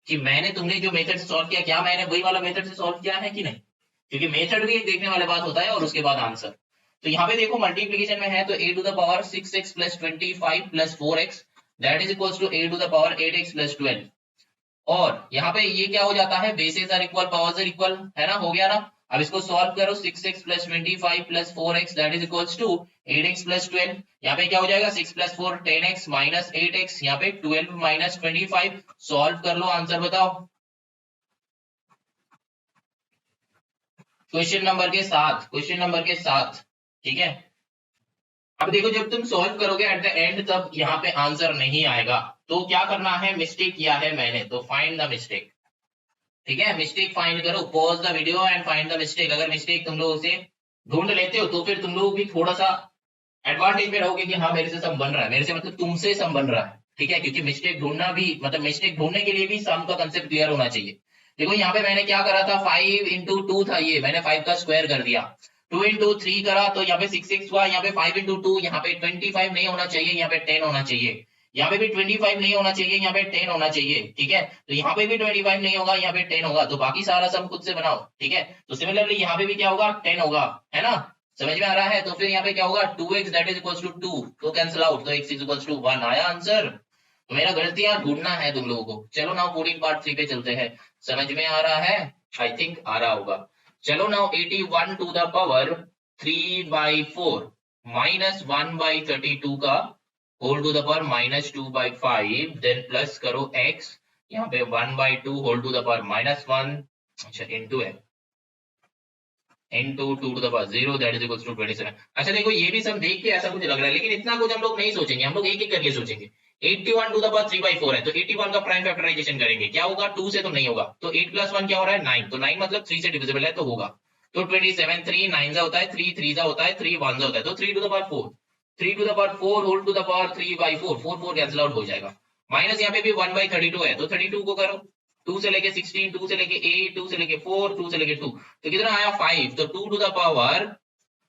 कि मैंने तुमने जो मेथड से सॉल्व किया, क्या मैंने वही वाला मेथड से सॉल्व किया है कि नहीं, क्योंकि मेथड भी एक देखने वाली बात होता है और उसके बाद आंसर। तो यहाँ पे देखो मल्टीप्लीकेशन में है तो a to the power 6x plus 25 plus 4x that is equals to a to the power 8x plus 12, और यहाँ पे ये क्या हो जाता है, bases are equal, powers are equal, है ना, हो गया ना। अब इसको सॉल्व करो, 6x plus 25 plus 4x that is equals to 8x plus 12, यहाँ पे क्या हो जाएगा 6 प्लस 4 10x माइनस 8x, यहाँ पे 12 माइनस 25, सॉल्व कर लो, आंसर बताओ। क्वेश्चन नंबर के साथ, क्वेश्चन नंबर के साथ, ठीक है। अब देखो जब तुम सॉल्व करोगे एट द एंड तब यहाँ पे आंसर नहीं आएगा, तो क्या करना है, मिस्टेक किया है मैंने तो फाइंड द मिस्टेक, ठीक है। मिस्टेक फाइंड करो, pause the video and find the mistake. अगर मिस्टेक तुम लोग उसे ढूंढ लेते हो तो फिर तुम लोग भी थोड़ा सा एडवांटेज में रहोगे कि हाँ मेरे से सम बन रहा है, मेरे से मतलब तुमसे सम बन रहा है, ठीक है। क्योंकि मिस्टेक ढूंढना भी मतलब मिस्टेक ढूंढने के लिए भी सम का कंसेप्ट क्लियर होना चाहिए। देखो यहाँ पे मैंने क्या करा था, 5 into 2 था, ये मैंने 5 का स्क्वायर कर दिया। 2 into 3 करा तो यहाँ पे 6 हुआ। यहाँ पे 5 into 2, यहाँ पे 25 नहीं होना चाहिए, यहाँ पे 10 होना चाहिए। यहाँ पे भी 25 नहीं होना चाहिए, यहाँ पे 10 होना चाहिए, ठीक है। तो यहाँ पे भी 25 नहीं होगा, यहाँ पे 10 होगा। तो बाकी सारा सम खुद से बनाओ, ठीक है। तो सिमिलरली यहाँ पे भी क्या होगा, 10 होगा, है ना। समझ में आ रहा है। तो फिर यहाँ पे क्या होगा, 2x that is equals to 2, तो कैंसिल आउट, तो x इज इक्वल्स टू 1 आया आंसर। तो मेरा गलतियां ढूंढना है तुम लोगों को। चलो नाउ 14 पार्ट 3 पे चलते हैं। समझ में आ रहा है, आई थिंक आ रहा होगा। चलो now 81 to the power 3/4 minus 1/32 का whole to the power minus 2/5, then plus करो x, यहाँ पे 1/2 होल टू द पावर -1, अच्छा इनटू है into 2 to the power 0 that is equals to 27। अच्छा देखो ये भी सब देख के ऐसा कुछ लग रहा है, लेकिन इतना कुछ हम लोग नहीं सोचेंगे, हम लोग एक एक करके सोचेंगे। 81 टू द पावर 3/4 है, तो 81 का प्राइम फैक्टराइजेशन करेंगे, क्या होगा, 2 से तो नहीं होगा, तो 8 + 1 क्या हो रहा है, 9, तो 9 मतलब 3 से डिविजिबल है तो होगा। तो 27, 3 9 जा होता है, 3 3 जा होता है, 3 1 जा होता है, तो 3 to the power 4, 3 to the power 4 whole to the power 3/4, 4 4 cancel out हो जाएगा। माइनस यहाँ पे भी 1/32 है, तो 32 को करो, 2 से लेके 16, 2 से लेके 8, 2 से लेके 4, 2 से लेके 2, तो कितना आया 5, तो 2 टू द पावर,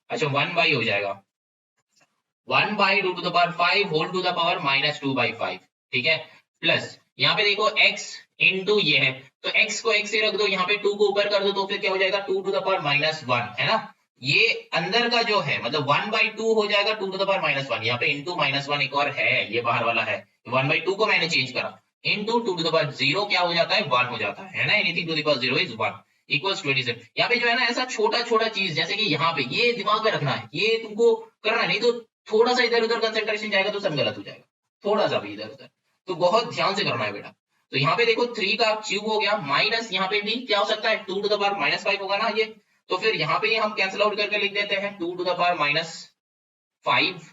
अच्छा 1 बाई हो जाएगा, 1/2 to the power 5 whole to the power -2/5, ठीक है। प्लस यहाँ पे देखो x इंटू ये है, तो x को x से रख दो, यहाँ पे 2 को ऊपर कर दो, तो फिर क्या हो जाएगा 2 टू द पावर -1, है ना। ये अंदर का जो है मतलब 1/2 हो जाएगा 2 टू द पावर -1, यहाँ पे इंटू -1 एक और है, ये बाहर वाला है, 1/2 को मैंने चेंज करा, इंटू 2 टू द पावर 0 क्या हो जाता है, 1 हो जाता है ना। Anything to the power 0 is 1 equals 27। यहाँ पे जो है ना ऐसा छोटा छोटा चीज, जैसे कि यहाँ पे ये दिमाग में रखना है, ये तुमको करना है, नहीं तो थोड़ा सा इधर उधर कंसेंट्रेशन जाएगा तो सब गलत हो जाएगा, थोड़ा सा भी इधर उधर, तो बहुत ध्यान से करना है बेटा। तो यहाँ पे देखो 3 का क्यूब हो गया, माइनस यहाँ पे भी क्या हो सकता है, 2 टू द पावर -5 होगा ना ये, तो फिर यहाँ पे ये हम कैंसिल आउट करके लिख देते हैं 2 टू द पावर -5,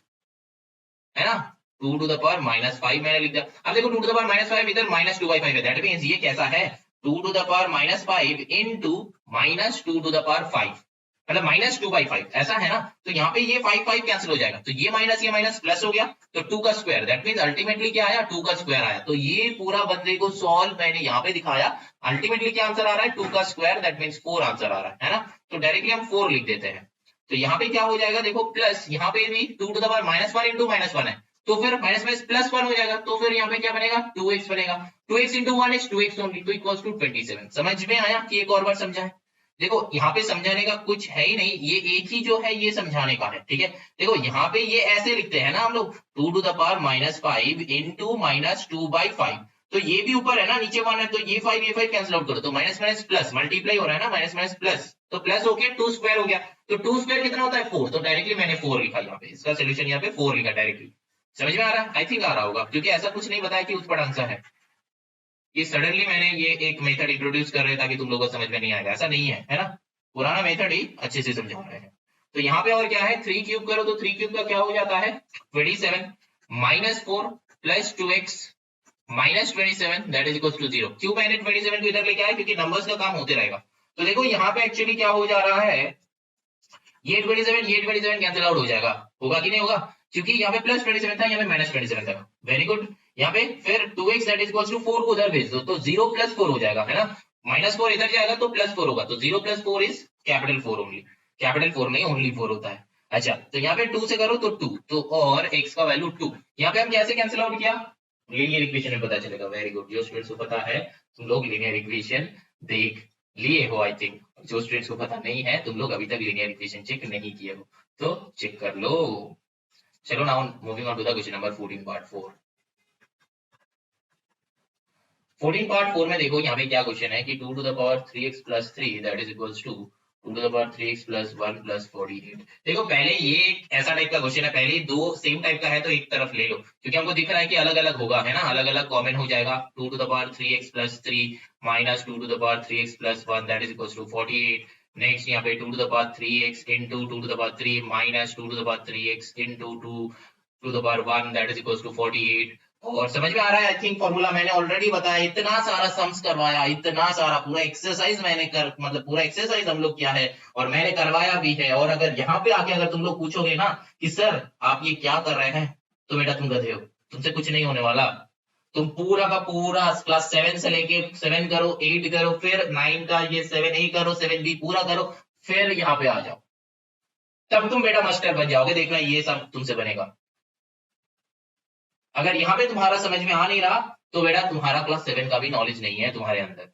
है ना। 2 टू द पावर -5 मैंने लिख दिया। अब देखो 2 टू द पावर -5 इधर -2/5 है, दैट मींस ये कैसा है, 2 to the power -5 into -2 to the power 5, मतलब -2/5 ऐसा है ना। तो यहाँ पे ये 5 5 कैंसिल हो जाएगा, तो ये माइनस प्लस हो गया, तो 2 का स्क्वायर, दैट मींस अल्टीमेटली क्या आया, 2 का स्क्वायर आया। तो ये पूरा बंदे को सॉल्व मैंने यहाँ पे दिखाया, अल्टीमेटली क्या आंसर आ रहा है, 2 का स्क्वायर, दैट मींस 4 आंसर आ रहा है ना। तो डायरेक्टली हम 4 लिख देते हैं। तो यहाँ पे क्या हो जाएगा, देखो प्लस यहाँ पे भी 2 टू द पावर -1 इंटू -1 है, तो फिर +1 हो जाएगा, तो फिर यहाँ पे क्या बनेगा, 2x बनेगा, 2x into 1 is 2x only, तो इक्वल्स टू 27। समझ में आया कि एक और बार समझा है। देखो यहाँ पे समझाने का कुछ है ही नहीं, ये एक ही जो है ये समझाने का है, ठीक है। देखो यहाँ पे ये ऐसे लिखते हैं ना हम लोग, 2 टू द पावर -5 इंटू -2/5, तो ये भी ऊपर है ना, नीचे 1 है, तो ये 5 कैंसिल आउट करो, तो माइनस माइनस प्लस मल्टीप्लाई हो रहा है ना, माइनस माइनस प्लस, तो प्लस होके 2 स्क्वायर हो गया, तो 2 स्क्वायर कितना होता है 4, तो डायरेक्टली मैंने 4 लिखा यहाँ पे, इसका सोल्यूशन यहाँ पे 4 लिखा डायरेक्टली। समझ में आ रहा है, आई थिंक आ रहा होगा, क्योंकि ऐसा कुछ नहीं बताया कि उत्पन्न आंसर है, ये सडनली मैंने ये एक मेथड इंट्रोड्यूस कर रहे ताकि तुम लोगों को समझ में नहीं आएगा, ऐसा नहीं है ना, पुराना मेथड ही अच्छे से समझा रहे हैं। तो यहाँ पे और क्या है, 3 क्यूब करो, तो 3 क्यूब का क्या हो जाता है 27 -4 plus 2x -27 that is equals to 0। क्यों मैंने 27 को इधर लेके आया, क्योंकि नंबर्स का काम होते रहेगा। तो देखो यहाँ पे एक्चुअली क्या हो जा रहा है, ये 27 कैंसिल आउट हो जाएगा, होगा कि नहीं होगा, क्योंकि यहाँ पे +27 था, यहाँ पे -27 था। वेरी गुड, यहाँ पे फिर 2x that is equals to 4 को उधर भेज दो, तो 0 + 4 हो जाएगा, है ना। -4 इधर जाएगा तो +4 होगा, तो 0 + 4 इज कैपिटल 4 ओनली, कैपिटल 4 नहीं ओनली 4 होता है। अच्छा, तो यहाँ पे 2 से करो तो 2, तो और x का वैल्यू 2, यहाँ पे हम कैसे कैंसिल आउट किया, लीनियर इक्वेशन में पता चलेगा। वेरी गुड, जो स्टूडेंट्स को पता है तुम लोग लीनियर इक्वेशन देख लिए हो, आई थिंक जो स्टूडेंट्स को पता नहीं है तुम लोग अभी तक लीनियर इक्वेशन चेक नहीं किए हो, तो चेक कर लो। चलो now moving on to the question number 14 part 4। 14 part 4 में देखो यहाँ पे क्या क्वेश्चन है कि 2 to the power 3x + 3 that is equals to 2 to the power 3x + 1 + 48। देखो पहले ये ऐसा टाइप का क्वेश्चन है, पहले दो सेम टाइप का है तो एक तरफ ले लो, क्योंकि हमको दिख रहा है कि अलग अलग होगा, है ना, अलग अलग कॉमन हो जाएगा। 2 to the power 3x + 3 -2 to the power 3x + 1 that is equals to 48, next यहाँ पे 2 to the power 3x into 2 to the power 3 minus 2 to the power 3x into 2 to the power 1 that is equals to 48। और समझ में आ रहा है? I think formula मैंने already बताया, इतना सारा सम्स करवाया, इतना सारा पूरा एक्सरसाइज मैंने मतलब पूरा एक्सरसाइज हम लोग किया है और मैंने करवाया भी है। और अगर यहाँ पे आके अगर तुम लोग पूछोगे ना कि सर आप ये क्या कर रहे हैं, तो बेटा तुम गधे हो, तुमसे कुछ नहीं होने वाला। तुम पूरा का पूरा क्लास 7 से लेके 7 करो, 8 करो, फिर 9 का ये 7A करो, 7B पूरा करो, फिर यहाँ पे आ जाओ, तब तुम बेटा मास्टर बन जाओगे। देखना ये सब तुमसे बनेगा। अगर यहाँ पे तुम्हारा समझ में आ नहीं रहा तो बेटा तुम्हारा क्लास 7 का भी नॉलेज नहीं है तुम्हारे अंदर।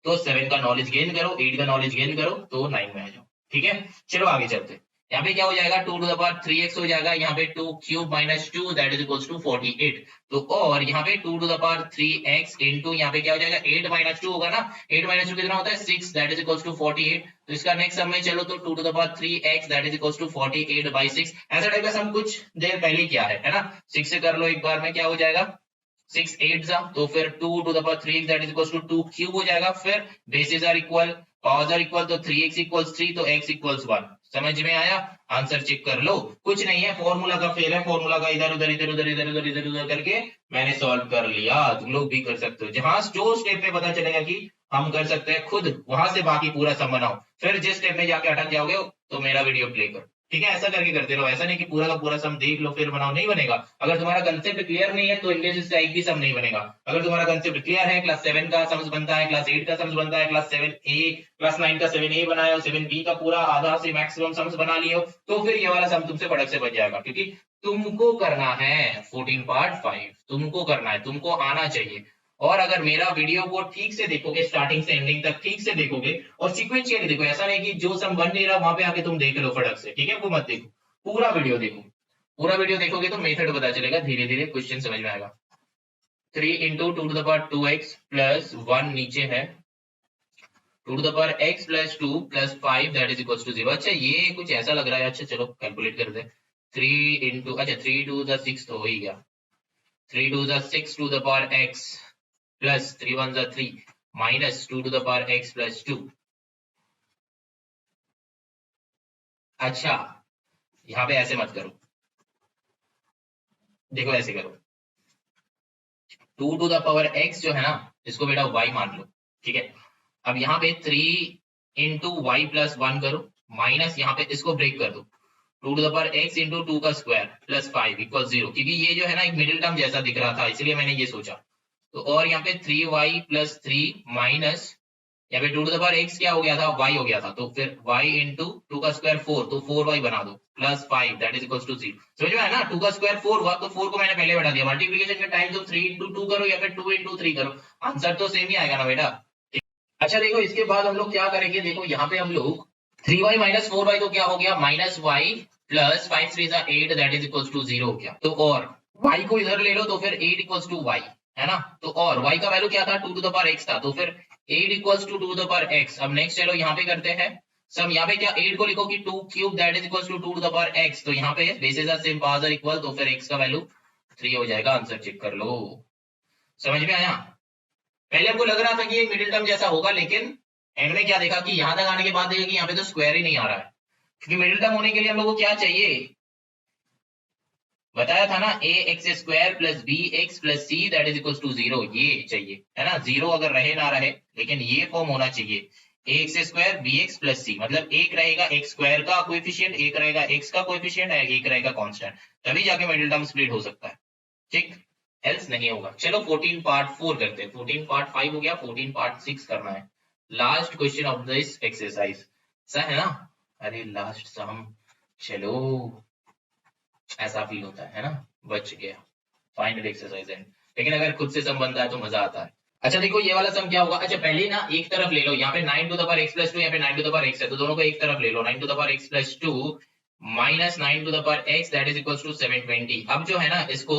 तो 7 का नॉलेज गेन करो, 8 का नॉलेज गेन करो, तो 9 में आ जाओ। ठीक है, चलो आगे चलते। यहाँ पे क्या हो जाएगा, 2 to the power 3x हो जाएगा, यहाँ पे 2 cube minus 2 that is equals to 48। तो और यहाँ पे 2 to the power 3x into यहाँ पे क्या हो जाएगा, 8 minus 2 होगा ना, 8 minus 2 कितना होता है 6 that is equals to 48। तो इसका नेक्स्ट सम में चलो तो 2 to the power 3x that is equals to 48 by 6। ऐसा टाइप का सम कुछ देर पहले किया है ना, 6 से कर लो एक बार में, क्या हो जाएगा 6 8 तो फिर 2 to the power 3x that is equals to 2 cube हो जाएगा, फिर basis are equal, powers are equal, तो 3x इक्वल्स 3 तो x इक्वल्स 1। समझ में आया? आंसर चेक कर लो, कुछ नहीं है, फॉर्मूला का फेल है, फॉर्मूला का इधर उधर इधर उधर इधर उधर इधर उधर करके मैंने सॉल्व कर लिया। तुम लोग भी कर सकते हो, जहां जो स्टेप पे पता चलेगा कि हम कर सकते हैं खुद, वहां से बाकी पूरा सम बनाओ, फिर जिस स्टेप में जाके अटक जाओगे तो मेरा वीडियो प्ले करो। ठीक है, ऐसा करके करते रहो, ऐसा नहीं कि पूरा का पूरा सम देख लो फिर बनाओ, नहीं बनेगा। अगर तुम्हारा कंसेप्ट क्लियर नहीं है तो इंग्लिश टाइप भी सम नहीं बनेगा। अगर तुम्हारा कंसेप्ट क्लियर है, क्लास 7 का सम्स बनता है, क्लास 8 का सम्स बनता है, क्लास 7A क्लास 9 का 7A बनाया हो, 7B का पूरा आधा से मैक्सिमम सम्स बना लिए हो, तो फिर ये वाला सम तुमसे फटक से बच जाएगा। क्योंकि तुमको करना है 14 पार्ट 5, तुमको करना है, तुमको आना चाहिए। और अगर मेरा वीडियो को ठीक से देखोगे, स्टार्टिंग से एंडिंग तक ठीक से देखोगे और सीक्वेंशियली देखो, ऐसा नहीं कि जो सम बन नहीं रहा वहां पे आके तुम देख लो फटक से। ठीक है, वो मत देखो, पूरा वीडियो देखो। पूरा वीडियो देखोगे तो मेथड पता चलेगा, धीरे धीरे क्वेश्चन समझ में आएगा। 3 into 2 to the power 2x plus 1 नीचे है, 2 to the power x plus 2 plus 5 that is equals to 0। अच्छा ये कुछ ऐसा लग रहा है, अच्छा चलो कैलकुलेट करते हैं। 3 into, अच्छा 3 to the 6 तो हो ही गया, 3 to the 6 to the power x plus 3 1 is 3 minus 2 to the power x plus 2। अच्छा यहां पे ऐसे मत करो, देखो ऐसे करो, 2 to the power x जो है ना, इसको बेटा y मान लो। ठीक है, अब यहाँ पे 3 into y plus 1 करो, माइनस यहाँ पे इसको ब्रेक कर दो, 2 to the power x into 2 का स्क्वायर प्लस 5 इक्वल 0। क्योंकि ये जो है ना एक मिडिल टर्म जैसा दिख रहा था, इसलिए मैंने ये सोचा। तो और यहाँ पे 3y प्लस 3 माइनस यहाँ पे 2 to the power x क्या हो गया था, y हो गया था, तो फिर y into 2 का स्क्वायर 4, तो 4y बना दो plus 5 that is equals to 0। समझ में आया ना, 2 का स्क्वायर 4 हुआ, तो 4 को मैंने पहले बढ़ा दिया। मल्टीप्लिकेशन के टाइम तुम 3 into 2 करो या फिर 2 into 3 करो, आंसर तो सेम ही आएगा ना बेटा। अच्छा देखो इसके बाद हम लोग क्या करेंगे, देखो यहाँ पे हम लोग 3y माइनस 4y तो क्या हो गया, minus y plus 5 3 8 that is equals to 0 हो गया। तो और y को इधर ले लो, तो फिर 8 इक्वल्स टू y है ना। तो और y का वैल्यू क्या था, 2 to the power x था, तो फिर 8 equals to 2 to the power x। अब नेक्स्ट चलो यहाँ पे करते हैं सम, यहाँ पे क्या 8 को लिखो कि 2 cube that is equals to 2 to the power x। तो यहाँ पे basis are same, powers are equal, तो फिर x का वैल्यू 3 हो जाएगा। आंसर चेक कर लो, समझ में आया? पहले हमको लग रहा था कि ये मिडिल टर्म जैसा होगा, लेकिन एंड में क्या देखा कि यहां तक आने के बाद देखा कि यहाँ पे तो स्क्वायर ही नहीं आ रहा है। क्योंकि मिडिल टर्म होने के लिए हम लोग को क्या चाहिए, बताया था ना, A x square plus B x plus C that is equals to 0, ये चाहिए है ना। 0 अगर रहे ना रहे, लेकिन ये फॉर्म होना चाहिए, A x square B x plus C, मतलब एक रहेगा एक्स स्क्वायर का कोएफिशिएंट, एक रहेगा एक्स का कोएफिशिएंट, एक रहेगा कांस्टेंट, तभी जाके मिडिल टर्म स्प्लिट हो सकता है। ठीक, एल्स नहीं होगा। चलो 14 पार्ट 4 करते हैं, 14 पार्ट 5 हो गया, 14 पार्ट 6 करना है। Last question of this exercise, ऐसा है ना, अरे लास्ट सम, चलो ऐसा फील होता है ना, बच गया, फाइनल एक्सरसाइज एंड। लेकिन अगर खुद से सम बनता है तो मजा आता है। अच्छा देखो ये वाला सम क्या होगा, अच्छा पहले ना एक तरफ ले लो, यहाँ पे 9 to the power x plus 2, यहाँ पे 9 to the power x है, तो दोनों को एक तरफ ले लो, 9 to the power x plus 2 minus 9 to the power x that is equals to 720। अब जो है ना इसको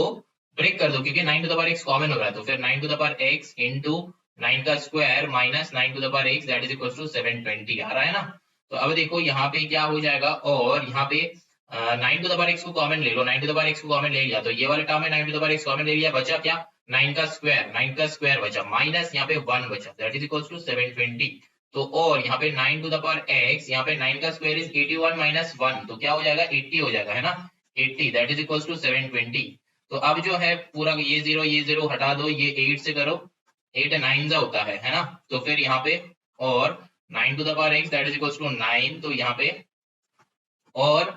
ब्रेक कर दो, क्योंकि 9 to the power x common हो रहा है, तो फिर 9 to the power x into 9 का square minus 9 to the power x that is equals to 720 आ रहा है ना। तो अब देखो यहाँ पे क्या हो जाएगा, और यहाँ पे 9 to the power x को कॉमन ले लो, 9 to the power x को कॉमन ले लिया, तो ये वाले टर्म में 9 to the power x common ले लिया, बचा क्या 9 का स्क्वायर, 9 का स्क्वायर बचा, माइनस यहाँ पे 1 बचा दैट इज इक्वल्स टू 720। तो और यहाँ पे 9 टू द पावर x, यहाँ पे 9 का स्क्वायर इज 81 माइनस 1, तो क्या हो जाएगा 80 हो जाएगा, है ना, 80 दैट इज इक्वल टू 720। तो अब जो है पूरा ये जीरो हटा दो, ये 8 से करो, 8 9 जा होता है ना, तो फिर यहाँ पे और 9 to the power x that is equal to 9, तो यहाँ पे और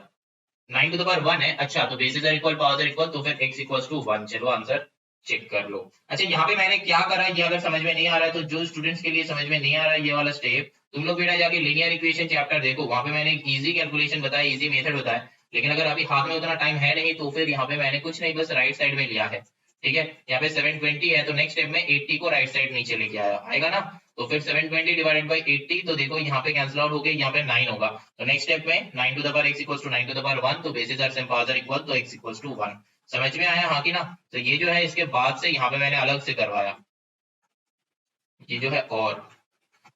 9 टू द पावर 1 है, अच्छा तो basis are equal, powers are equal, तो फिर x इक्वल्स टू 1। चलो आंसर चेक कर लो। अच्छा यहाँ पे मैंने क्या करा है, ये अगर समझ में नहीं आ रहा है, तो जो स्टूडेंट्स के लिए समझ में नहीं आ रहा है ये वाला स्टेप, तुम लोग बेटा जाके लीनियर इक्वेशन चैप्टर देखो, वहां पे मैंने एक इजी कैलकुलेशन बताया, इजी मेथड बताया, लेकिन अगर अभी हाथ में उतना टाइम है नहीं, तो फिर यहाँ पे मैंने कुछ नहीं, बस राइट साइड में लिया है, ठीक है, यहाँ पे 720 है, तो नेक्स्ट स्टेप में 80 को राइट साइड नीचे लेके आया, आएगा ना, तो फिर 720 डिवाइडेड बाई 80, तो देखो यहाँ पे कैंसिल आउट हो गया, यहाँ पे 9 होगा, तो नेक्स्ट स्टेप में 9 to the power x equals to 9 to the power 1, तो basis are same, powers are equal, तो x इक्वल्स टू 1। समझ में आया, हाँ कि ना। तो ये जो है इसके बाद से यहाँ पे मैंने अलग से करवाया, ये जो है, और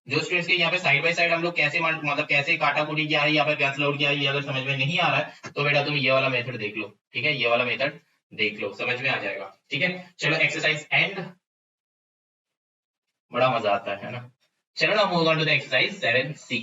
जो स्टूडेंट्स के यहाँ पे साइड बाय साइड हम लोग कैसे मतलब कैसे काटा कुटी किया है, यहाँ पे कैंसिल आउट किया है, ये अगर समझ में नहीं आ रहा है तो बेटा तुम ये वाला मेथड देख लो, ठीक है, ये वाला मेथड देख लो, समझ में आ जाएगा, ठीक है। चलो एक्सरसाइज एंड, बड़ा मजा आता है ना। चलो ना move on to the exercise 7C।